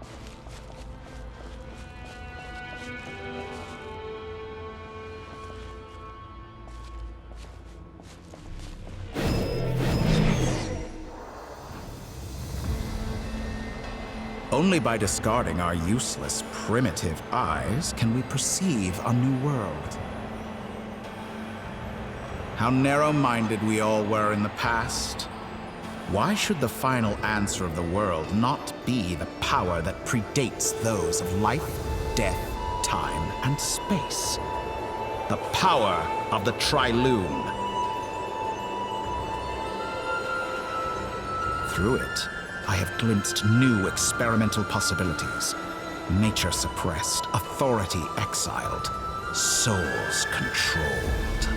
[SPEAKER 12] Only by discarding our useless, primitive eyes can we perceive a new world. How narrow-minded we all were in the past. Why should the final answer of the world not be the power that predates those of life, death, time, and space? The power of the Triloom. Through it, I have glimpsed new experimental possibilities. Nature suppressed, authority exiled, souls controlled.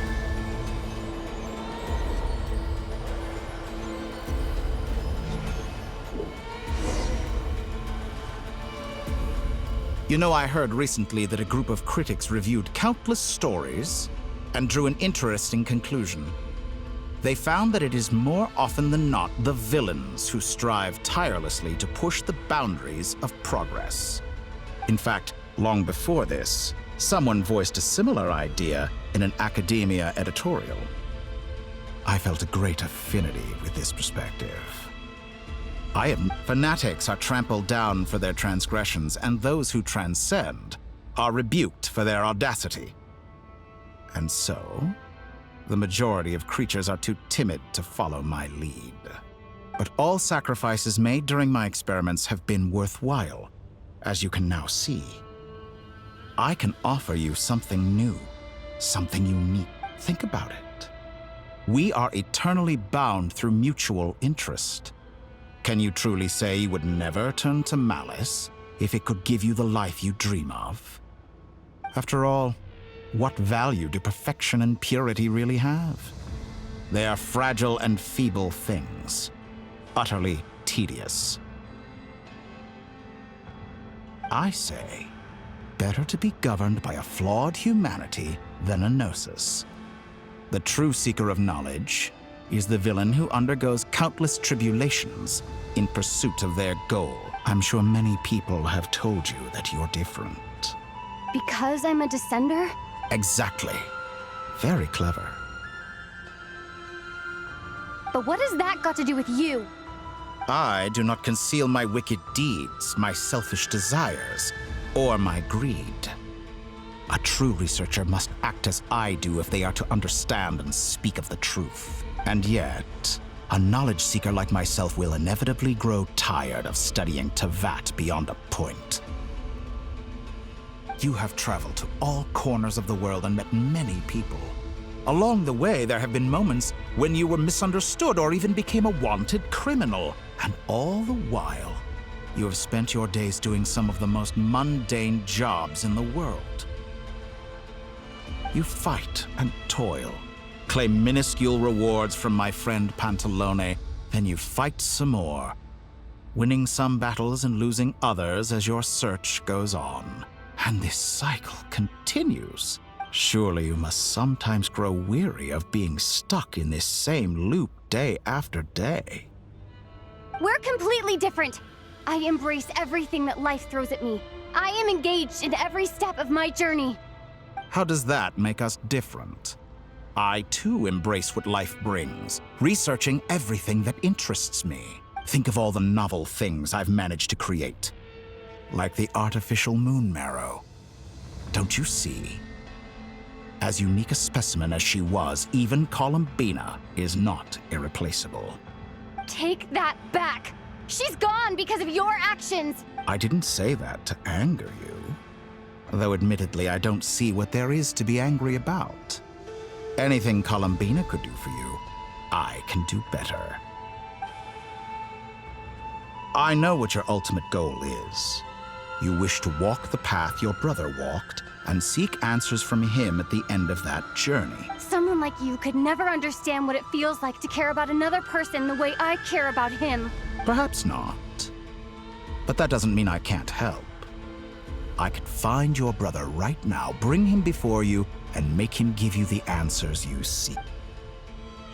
[SPEAKER 12] You know, I heard recently that a group of critics reviewed countless stories and drew an interesting conclusion. They found that it is more often than not the villains who strive tirelessly to push the boundaries of progress. In fact, long before this, someone voiced a similar idea in an academia editorial. I felt a great affinity with this perspective. Fanatics are trampled down for their transgressions, and those who transcend are rebuked for their audacity. And so, the majority of creatures are too timid to follow my lead. But all sacrifices made during my experiments have been worthwhile, as you can now see. I can offer you something new, something unique. Think about it. We are eternally bound through mutual interest. Can you truly say you would never turn to malice if it could give you the life you dream of? After all, what value do perfection and purity really have? They are fragile and feeble things, utterly tedious. I say, better to be governed by a flawed humanity than a gnosis. The true seeker of knowledge is the villain who undergoes countless tribulations in pursuit of their goal, I'm sure many people have told you that you're different.
[SPEAKER 11] Because I'm a descender?
[SPEAKER 12] Exactly. Very clever.
[SPEAKER 11] But what has that got to do with you?
[SPEAKER 12] I do not conceal my wicked deeds, my selfish desires, or my greed. A true researcher must act as I do if they are to understand and speak of the truth. And yet, a knowledge seeker like myself will inevitably grow tired of studying Tevat beyond a point. You have traveled to all corners of the world and met many people. Along the way, there have been moments when you were misunderstood or even became a wanted criminal. And all the while, you have spent your days doing some of the most mundane jobs in the world. You fight and toil, claim minuscule rewards from my friend Pantalone, then you fight some more, winning some battles and losing others as your search goes on. And this cycle continues. Surely you must sometimes grow weary of being stuck in this same loop day after day.
[SPEAKER 11] We're completely different. I embrace everything that life throws at me. I am engaged in every step of my journey.
[SPEAKER 12] How does that make us different? I too embrace what life brings, researching everything that interests me. Think of all the novel things I've managed to create. Like the artificial moon marrow. Don't you see? As unique a specimen as she was, even Columbina is not irreplaceable.
[SPEAKER 11] Take that back. She's gone because of your actions.
[SPEAKER 12] I didn't say that to anger you. Though admittedly, I don't see what there is to be angry about. Anything Columbina could do for you, I can do better. I know what your ultimate goal is. You wish to walk the path your brother walked and seek answers from him at the end of that journey.
[SPEAKER 11] Someone like you could never understand what it feels like to care about another person the way I care about him.
[SPEAKER 12] Perhaps not. But that doesn't mean I can't help. I could find your brother right now, bring him before you, and make him give you the answers you seek.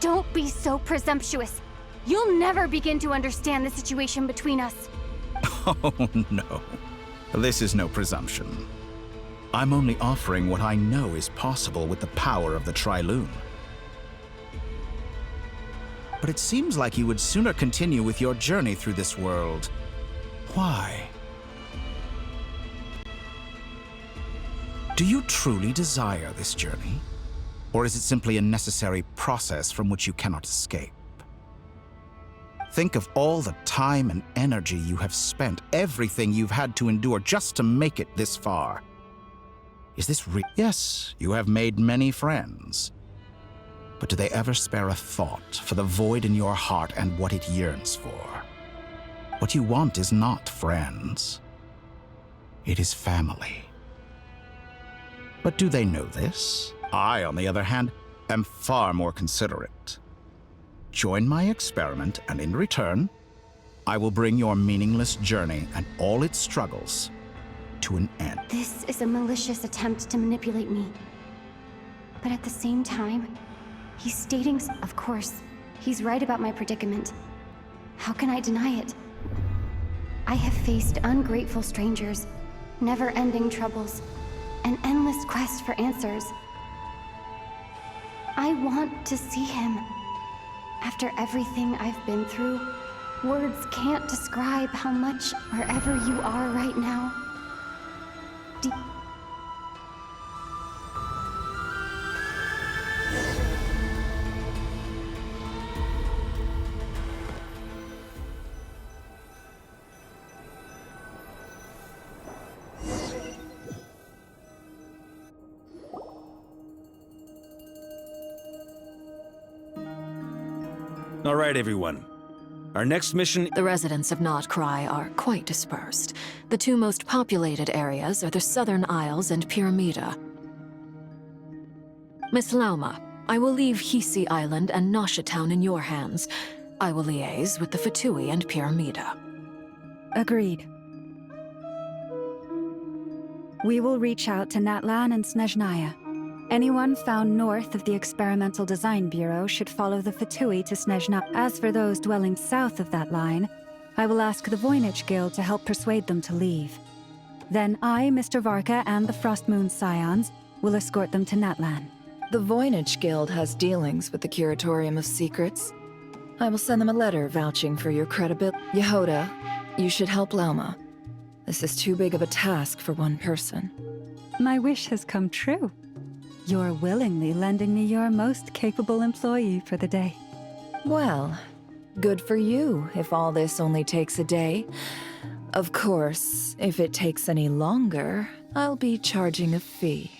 [SPEAKER 11] Don't be so presumptuous. You'll never begin to understand the situation between us.
[SPEAKER 12] Oh, no. This is no presumption. I'm only offering what I know is possible with the power of the Trilune. But it seems like you would sooner continue with your journey through this world. Why? Do you truly desire this journey? Or is it simply a necessary process from which you cannot escape? Think of all the time and energy you have spent, everything you've had to endure just to make it this far. Is this real? Yes, you have made many friends. But do they ever spare a thought for the void in your heart and what it yearns for? What you want is not friends. It is family. But do they know this? I, on the other hand, am far more considerate. Join my experiment, and in return, I will bring your meaningless journey and all its struggles to an end.
[SPEAKER 11] This is a malicious attempt to manipulate me. But at the same time, he's stating, of course, he's right about my predicament. How can I deny it? I have faced ungrateful strangers, never-ending troubles, an endless quest for answers. I want to see him. After everything I've been through, words can't describe how much wherever you are right now.
[SPEAKER 2] All right, everyone. Our next mission...
[SPEAKER 6] The residents of Notcry are quite dispersed. The two most populated areas are the Southern Isles and Pyramida. Miss Lauma, I will leave Hisi Island and Nasha Town in your hands. I will liaise with the Fatui and Pyramida.
[SPEAKER 7] Agreed. We will reach out to Natlan and Snezhnaya. Anyone found north of the Experimental Design Bureau should follow the Fatui to Snezhnaya. As for those dwelling south of that line, I will ask the Voynich Guild to help persuade them to leave. Then I, Mr. Varka, and the Frostmoon Scions will escort them to Natlan.
[SPEAKER 3] The Voynich Guild has dealings with the Curatorium of Secrets. I will send them a letter vouching for your credibility. Yehoda, you should help Lauma. This is too big of a task for one person.
[SPEAKER 7] My wish has come true. You're willingly lending me your most capable employee for the day.
[SPEAKER 3] Well, good for you if all this only takes a day. Of course, if it takes any longer, I'll be charging a fee.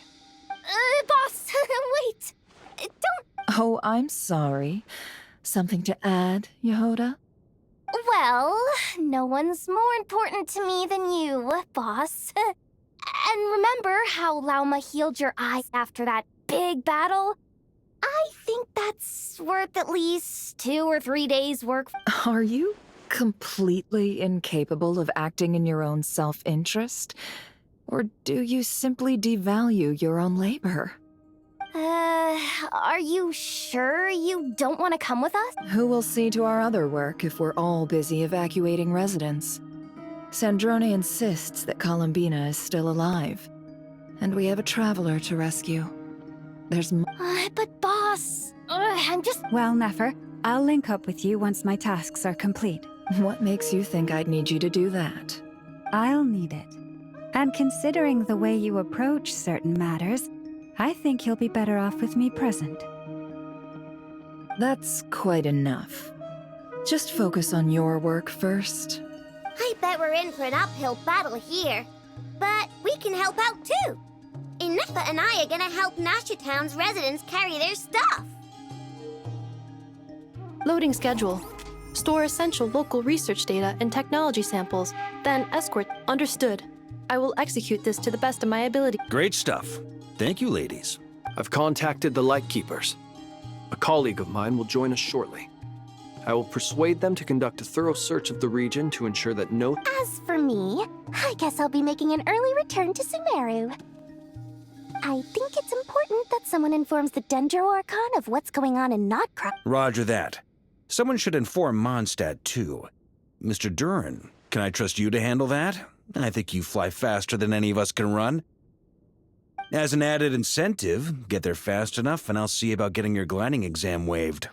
[SPEAKER 1] Boss, wait! Don't...
[SPEAKER 3] Oh, I'm sorry. Something to add, Yehoda?
[SPEAKER 11] Well, no one's more important to me than you, boss. And remember how Lauma healed your eyes after that big battle? I think that's worth at least 2 or 3 days' work.
[SPEAKER 3] Are you completely incapable of acting in your own self-interest? Or do you simply devalue your own labor?
[SPEAKER 11] Are you sure you don't want to come with us?
[SPEAKER 3] Who will see to our other work if we're all busy evacuating residents? Sandrone insists that Columbina is still alive, and we have a traveler to rescue. There's
[SPEAKER 11] but boss, I'm just...
[SPEAKER 7] Well, Nefer, I'll link up with you once my tasks are complete.
[SPEAKER 3] What makes you think I'd need you to do that?
[SPEAKER 7] I'll need it. And considering the way you approach certain matters, I think you'll be better off with me present.
[SPEAKER 3] That's quite enough. Just focus on your work first.
[SPEAKER 8] I bet we're in for an uphill battle here. But we can help out too. Inefa and I are gonna help Nasha Town's residents carry their stuff.
[SPEAKER 9] Loading schedule. Store essential local research data and technology samples, then escort. Understood. I will execute this to the best of my ability.
[SPEAKER 2] Great stuff. Thank you, ladies.
[SPEAKER 4] I've contacted the Lightkeepers. A colleague of mine will join us shortly. I will persuade them to conduct a thorough search of the region to ensure that no...
[SPEAKER 11] As for me, I guess I'll be making an early return to Sumeru. I think it's important that someone informs the Dendro Archon of what's going on in Notcross.
[SPEAKER 2] Roger that. Someone should inform Mondstadt, too. Mr. Duran, can I trust you to handle that? I think you fly faster than any of us can run. As an added incentive, get there fast enough and I'll see about getting your gliding exam waived.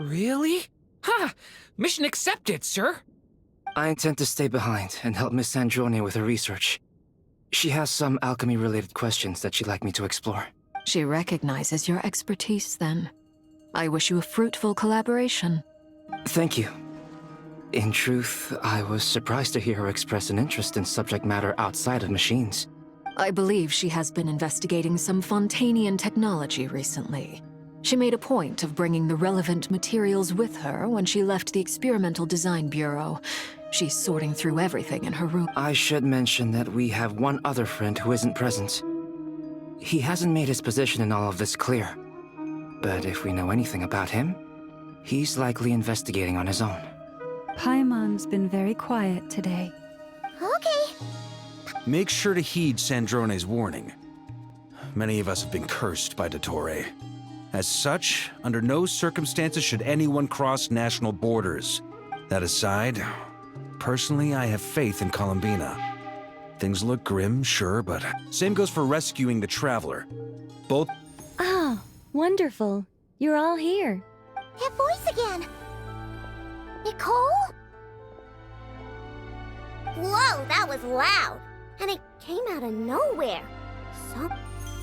[SPEAKER 17] Really? Ha! Mission accepted, sir.
[SPEAKER 19] I intend to stay behind and help Miss Sandrone with her research. She has some alchemy-related questions that she'd like me to explore.
[SPEAKER 6] She recognizes your expertise, then. I wish you a fruitful collaboration.
[SPEAKER 19] Thank you. In truth, I was surprised to hear her express an interest in subject matter outside of machines.
[SPEAKER 6] I believe she has been investigating some Fontanian technology recently. She made a point of bringing the relevant materials with her when she left the Experimental Design Bureau. She's sorting through everything in her room.
[SPEAKER 19] I should mention that we have one other friend who isn't present. He hasn't made his position in all of this clear. But if we know anything about him, he's likely investigating on his own.
[SPEAKER 7] Paimon's been very quiet today.
[SPEAKER 8] Okay.
[SPEAKER 2] Make sure to heed Sandrone's warning. Many of us have been cursed by Dottore. As such, under no circumstances should anyone cross national borders. That aside, personally, I have faith in Columbina. Things look grim, sure, but same goes for rescuing the Traveler. Both...
[SPEAKER 20] Oh, wonderful. You're all here.
[SPEAKER 8] That voice again! Nicole? Whoa, that was loud! And it came out of nowhere.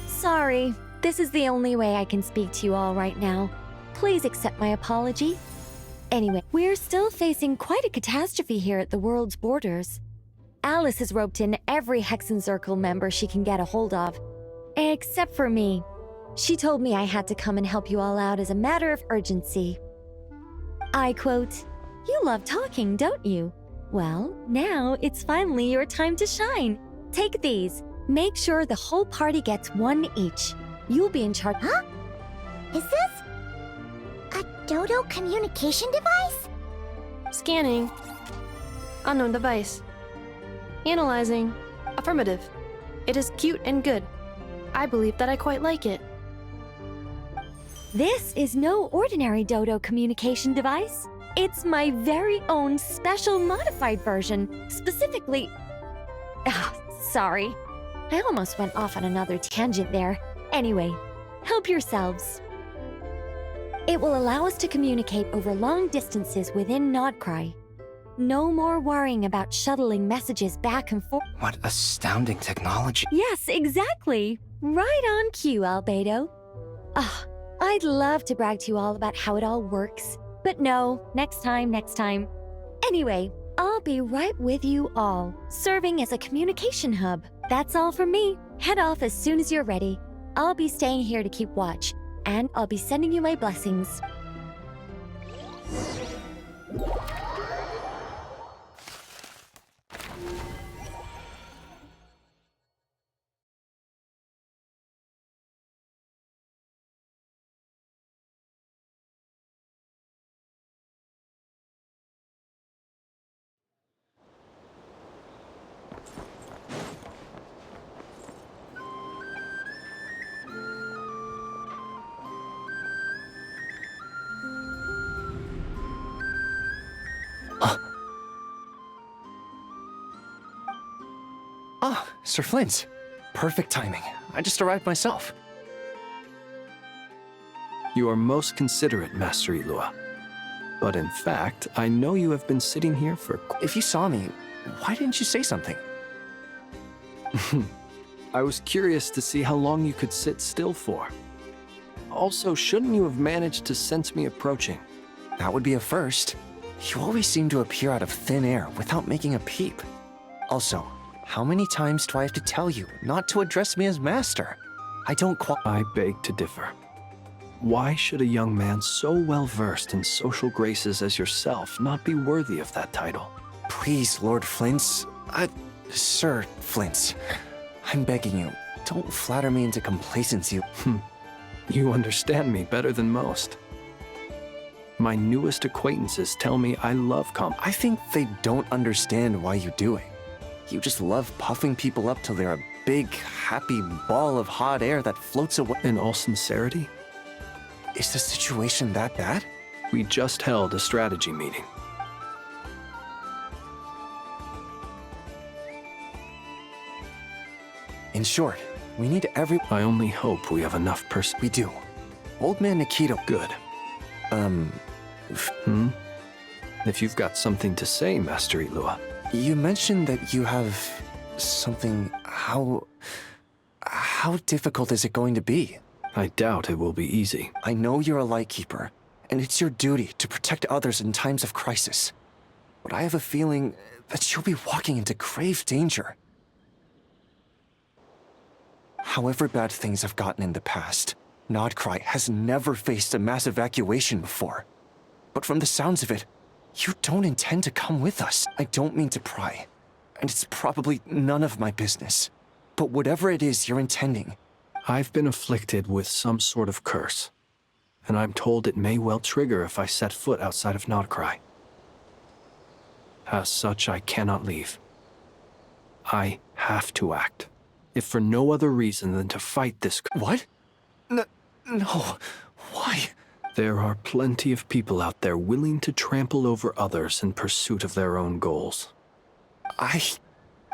[SPEAKER 20] Sorry, this is the only way I can speak to you all right now. Please accept my apology. Anyway, we're still facing quite a catastrophe here at the world's borders. Alice has roped in every Hexenzirkel member she can get a hold of. Except for me. She told me I had to come and help you all out as a matter of urgency. I quote, "You love talking, don't you? Well, now it's finally your time to shine. Take these. Make sure the whole party gets one each. You'll be in charge."
[SPEAKER 8] Huh? Is this a Dodo communication device?
[SPEAKER 9] Scanning. Unknown device. Analyzing. Affirmative. It is cute and good. I believe that I quite like it.
[SPEAKER 20] This is no ordinary Dodo communication device. It's my very own special modified version, specifically... Ah, sorry. I almost went off on another tangent there. Anyway, help yourselves. It will allow us to communicate over long distances within Nodcry. No more worrying about shuttling messages back and forth.
[SPEAKER 19] What astounding technology.
[SPEAKER 20] Yes, exactly. Right on cue, Albedo. Ah, I'd love to brag to you all about how it all works. But no, next time. Anyway, I'll be right with you all, serving as a communication hub. That's all from me. Head off as soon as you're ready. I'll be staying here to keep watch, and I'll be sending you my blessings.
[SPEAKER 4] Ah, Sir Flint. Perfect timing. I just arrived myself. You are most considerate, Master Ilua. But in fact, I know you have been sitting here for... If you saw me, why didn't you say something? I was curious to see how long you could sit still for. Also, shouldn't you have managed to sense me approaching? That would be a first. You always seem to appear out of thin air without making a peep. Also, how many times do I have to tell you not to address me as master? I don't I beg to differ. Why should a young man so well versed in social graces as yourself not be worthy of that title? Please, Lord Flint's... Sir Flint's. I'm begging you, don't flatter me into complacency. You understand me better than most. My newest acquaintances tell me I love I think they don't understand why you do it. You just love puffing people up till they're a big, happy ball of hot air that floats away. In all sincerity? Is the situation that bad? We just held a strategy meeting. In short, we need I only hope we have enough We do. Old man Nikito. Good. If you've got something to say, Master Ilua. You mentioned that you have something... How difficult is it going to be? I doubt it will be easy. I know you're a Lightkeeper, and it's your duty to protect others in times of crisis. But I have a feeling that you'll be walking into grave danger. However bad things have gotten in the past, Nodcry has never faced a mass evacuation before. But from the sounds of it, you don't intend to come with us. I don't mean to pry, and it's probably none of my business. But whatever it is you're intending... I've been afflicted with some sort of curse, and I'm told it may well trigger if I set foot outside of Nodcry. As such, I cannot leave. I have to act, if for no other reason than to fight this... What? No. Why? There are plenty of people out there willing to trample over others in pursuit of their own goals.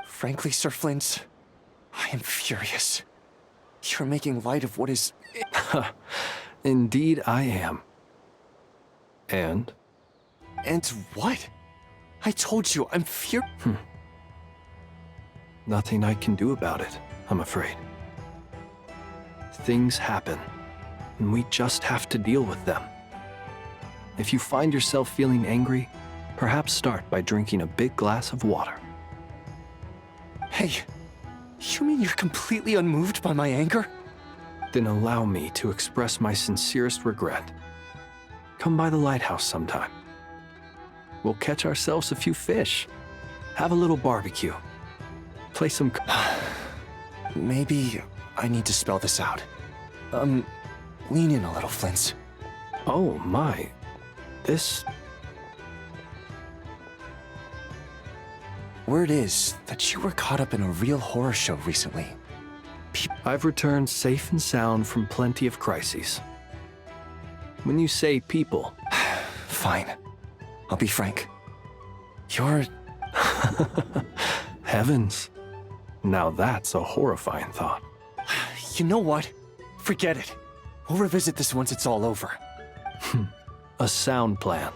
[SPEAKER 4] Frankly, Sir Flint, I am furious. You're making light of what is... Indeed I am. And? And what? I told you, I'm Nothing I can do about it, I'm afraid. Things happen, and we just have to deal with them. If you find yourself feeling angry, perhaps start by drinking a big glass of water. Hey, you mean you're completely unmoved by my anger? Then allow me to express my sincerest regret. Come by the lighthouse sometime. We'll catch ourselves a few fish, have a little barbecue, play some... Maybe I need to spell this out. Lean in a little, Flint. Oh my, this... Word is that you were caught up in a real horror show recently. I've returned safe and sound from plenty of crises. When you say people... Fine. I'll be frank. You're...
[SPEAKER 10] Heavens. Now that's a horrifying thought.
[SPEAKER 4] You know what? Forget it. We'll revisit this once it's all over.
[SPEAKER 10] A sound plan.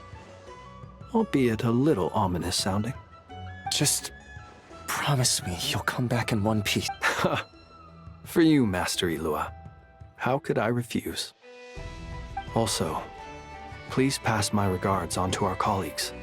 [SPEAKER 10] Albeit a little ominous sounding.
[SPEAKER 4] Just promise me you'll come back in one piece.
[SPEAKER 10] For you, Master Ilua. How could I refuse? Also, please pass my regards on to our colleagues.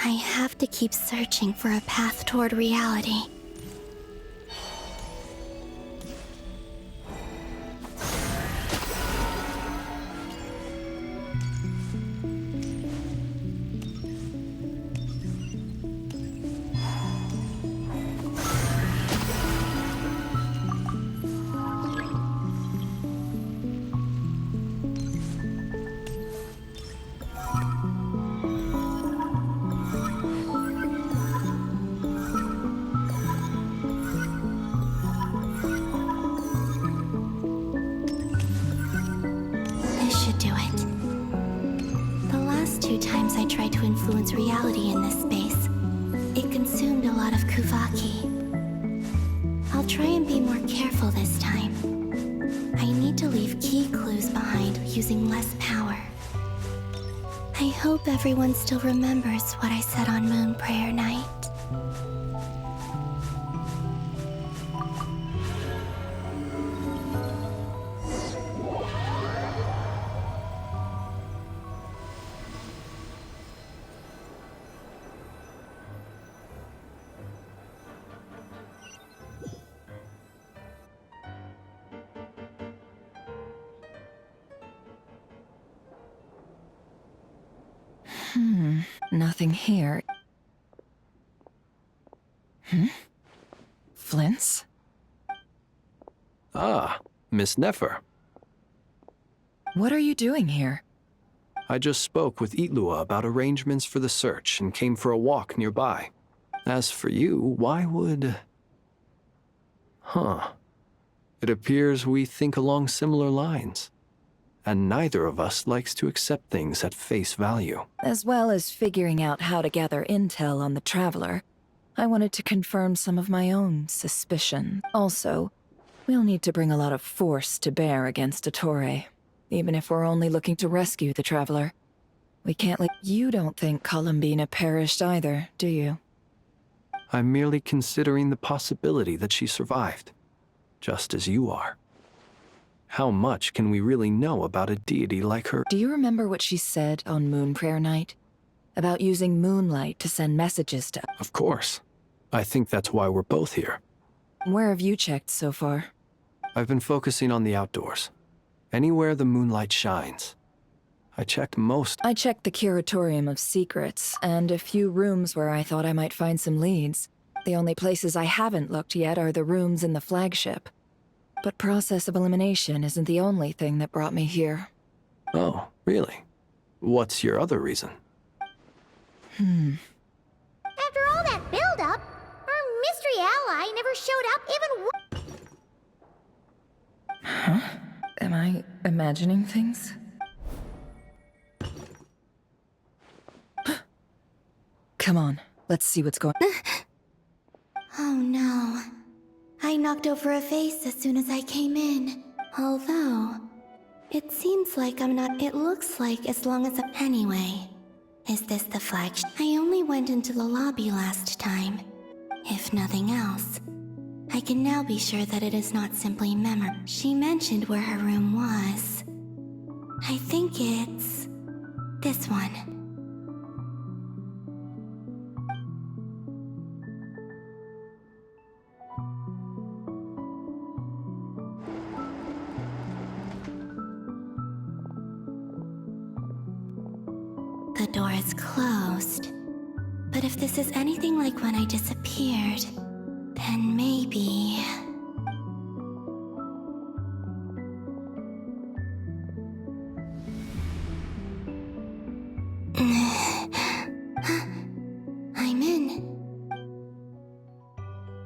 [SPEAKER 15] I have to keep searching for a path toward reality. Influence reality in this space. It consumed a lot of Kuvaki. I'll try and be more careful this time. I need to leave key clues behind using less power. I hope everyone still remembers what I said on Moon Prayer Night.
[SPEAKER 3] Nothing here. Flints?
[SPEAKER 10] Ah, Miss Nefer.
[SPEAKER 3] What are you doing here?
[SPEAKER 10] I just spoke with Ilua about arrangements for the search and came for a walk nearby. As for you, why would... It appears we think along similar lines. And neither of us likes to accept things at face value.
[SPEAKER 3] As well as figuring out how to gather intel on the Traveler, I wanted to confirm some of my own suspicion. Also, we'll need to bring a lot of force to bear against Ettore, even if we're only looking to rescue the Traveler. We can't let... You don't think Columbina perished either, do you?
[SPEAKER 10] I'm merely considering the possibility that she survived, just as you are. How much can we really know about a deity like her?
[SPEAKER 3] Do you remember what she said on Moon Prayer Night? About using moonlight to send messages to...
[SPEAKER 10] Of course. I think that's why we're both here.
[SPEAKER 3] Where have you checked so far?
[SPEAKER 10] I've been focusing on the outdoors. Anywhere the moonlight shines. I checked
[SPEAKER 3] the Curatorium of Secrets, and a few rooms where I thought I might find some leads. The only places I haven't looked yet are the rooms in the flagship. But process of elimination isn't the only thing that brought me here.
[SPEAKER 10] Oh, really? What's your other reason?
[SPEAKER 8] After all that build-up, our mystery ally never showed up even
[SPEAKER 3] Huh? Am I imagining things? Come on, let's see what's going on.
[SPEAKER 15] Oh no. I knocked over a vase as soon as I came in. Although, it seems like I'm not... It looks like as long as... Anyway, is this the flagship? I only went into the lobby last time. If nothing else, I can now be sure that it is not simply memory. She mentioned where her room was. I think it's... this one. The door is closed. But if this is anything like when I disappeared, then maybe... I'm in.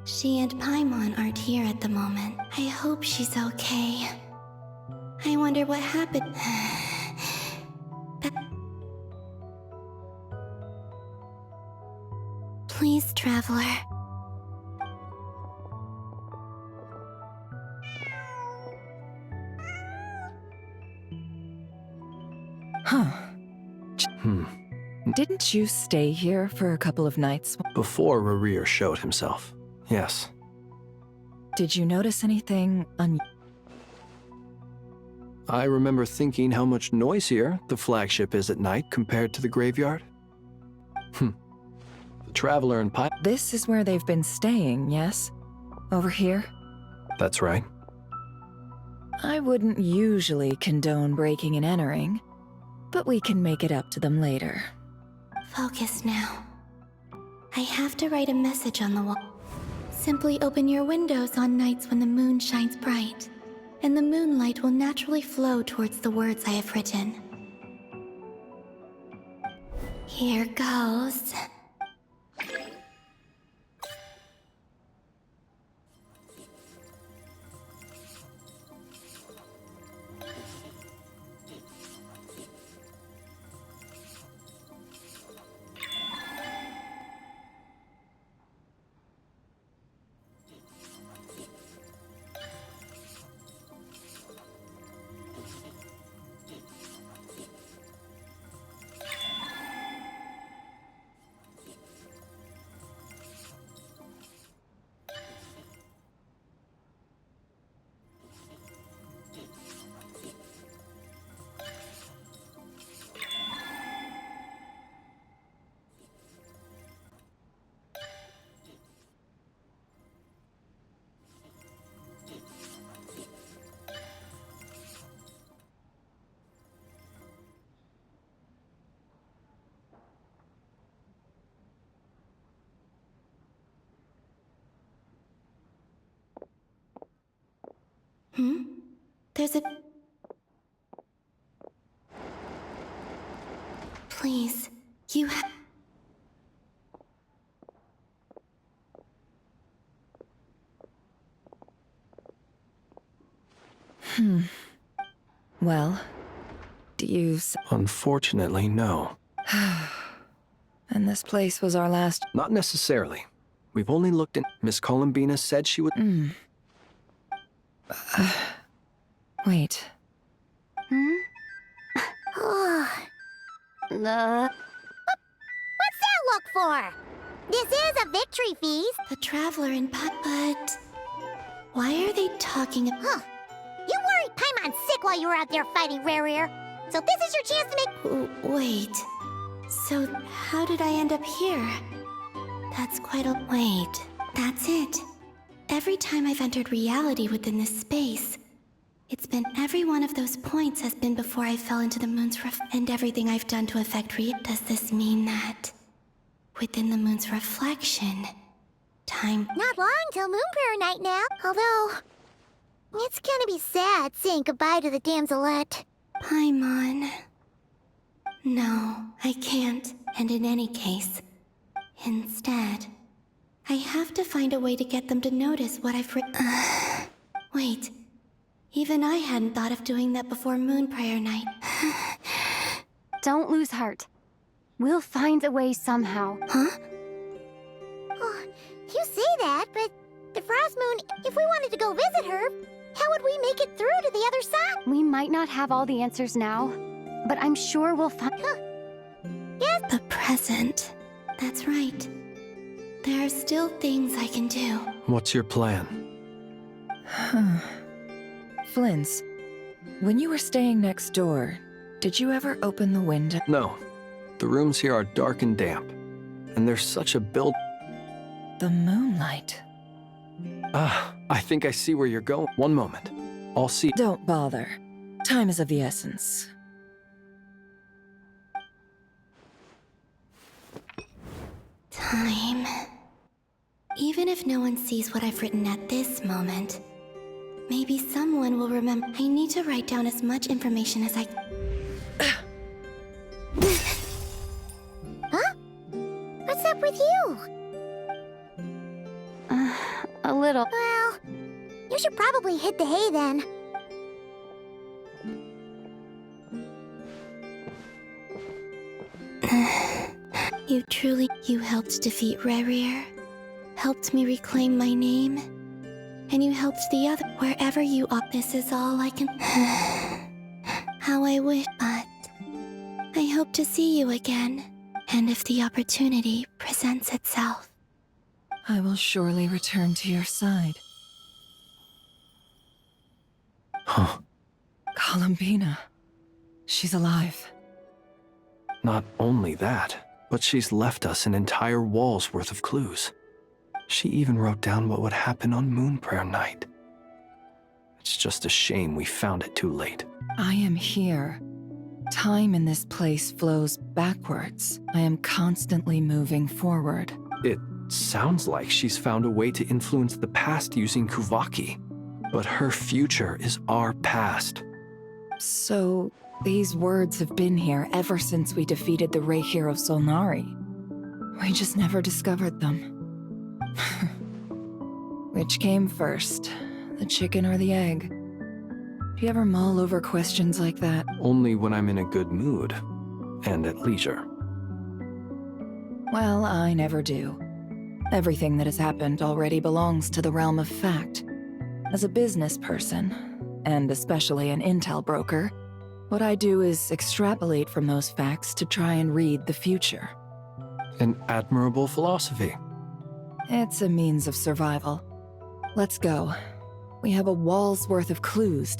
[SPEAKER 15] She and Paimon aren't here at the moment. I hope she's okay. I wonder what happened. Please, Traveler.
[SPEAKER 3] Huh. Didn't you stay here for a couple of nights?
[SPEAKER 4] Before Rerir showed himself, yes.
[SPEAKER 3] Did you notice anything
[SPEAKER 4] I remember thinking how much noisier the flagship is at night compared to the graveyard. The Traveler and
[SPEAKER 3] This is where they've been staying, yes? Over here?
[SPEAKER 4] That's right.
[SPEAKER 3] I wouldn't usually condone breaking and entering, but we can make it up to them later.
[SPEAKER 15] Focus now. I have to write a message on the wall. Simply open your windows on nights when the moon shines bright, and the moonlight will naturally flow towards the words I have written. Here goes. There's a... Please, you have...
[SPEAKER 3] Well, do you...
[SPEAKER 4] Unfortunately, no.
[SPEAKER 3] And this place was our last...
[SPEAKER 4] Not necessarily. We've only looked in... Miss Columbina said she would...
[SPEAKER 3] Wait.
[SPEAKER 8] What's that look for? This is a victory feast.
[SPEAKER 15] The Traveler and but... Why are they talking about...
[SPEAKER 8] Huh. You worried Paimon's sick while you were out there fighting Rerir. So this is your chance to make...
[SPEAKER 15] Wait. So how did I end up here? That's quite a... Wait. That's it. Every time I've entered reality within this space, it's been every one of those points has been before I fell into the moon's and everything I've done to affect Does this mean that within the moon's reflection, time...
[SPEAKER 8] Not long till Moon Prayer Night now. Although, it's gonna be sad saying goodbye to the damselette.
[SPEAKER 15] Paimon. No, I can't. And in any case, instead, I have to find a way to get them to notice what I've written. Wait. Even I hadn't thought of doing that before Moon Prayer Night.
[SPEAKER 11] Don't lose heart. We'll find a way somehow.
[SPEAKER 15] Huh?
[SPEAKER 8] Oh, you say that, but the Frost Moon, if we wanted to go visit her, how would we make it through to the other side?
[SPEAKER 11] We might not have all the answers now, but I'm sure we'll find...
[SPEAKER 8] Yes?
[SPEAKER 15] The present. That's right. There are still things I can do.
[SPEAKER 4] What's your plan?
[SPEAKER 3] Flint's, when you were staying next door, did you ever open the window?
[SPEAKER 4] No. The rooms here are dark and damp. And there's such a build...
[SPEAKER 3] The moonlight.
[SPEAKER 4] I think I see where you're going. One moment. I'll see...
[SPEAKER 3] Don't bother. Time is of the essence.
[SPEAKER 15] Time. Even if no one sees what I've written at this moment, maybe someone will remember. I need to write down as much information as I...
[SPEAKER 8] up with you?
[SPEAKER 11] A little.
[SPEAKER 8] Well, you should probably hit the hay then.
[SPEAKER 15] You helped defeat Rerir, helped me reclaim my name, and you helped the other. Wherever you are, this is all I can. How I wish, but I hope to see you again, and if the opportunity presents itself.
[SPEAKER 3] I will surely return to your side.
[SPEAKER 4] Huh.
[SPEAKER 3] Columbina. She's alive.
[SPEAKER 4] Not only that, but she's left us an entire wall's worth of clues. She even wrote down what would happen on Moon Prayer Night. It's just a shame we found it too late.
[SPEAKER 3] I am here. Time in this place flows backwards. I am constantly moving forward.
[SPEAKER 4] It sounds like she's found a way to influence the past using Kuvaki. But her future is our past.
[SPEAKER 3] So, these words have been here ever since we defeated the Reihir of Solnari. We just never discovered them. Which came first, the chicken or the egg? Do you ever mull over questions like that?
[SPEAKER 4] Only when I'm in a good mood, and at leisure.
[SPEAKER 3] Well, I never do. Everything that has happened already belongs to the realm of fact. As a business person, and especially an intel broker, what I do is extrapolate from those facts to try and read the future.
[SPEAKER 4] An admirable philosophy.
[SPEAKER 3] It's a means of survival. Let's go. We have a wall's worth of clues.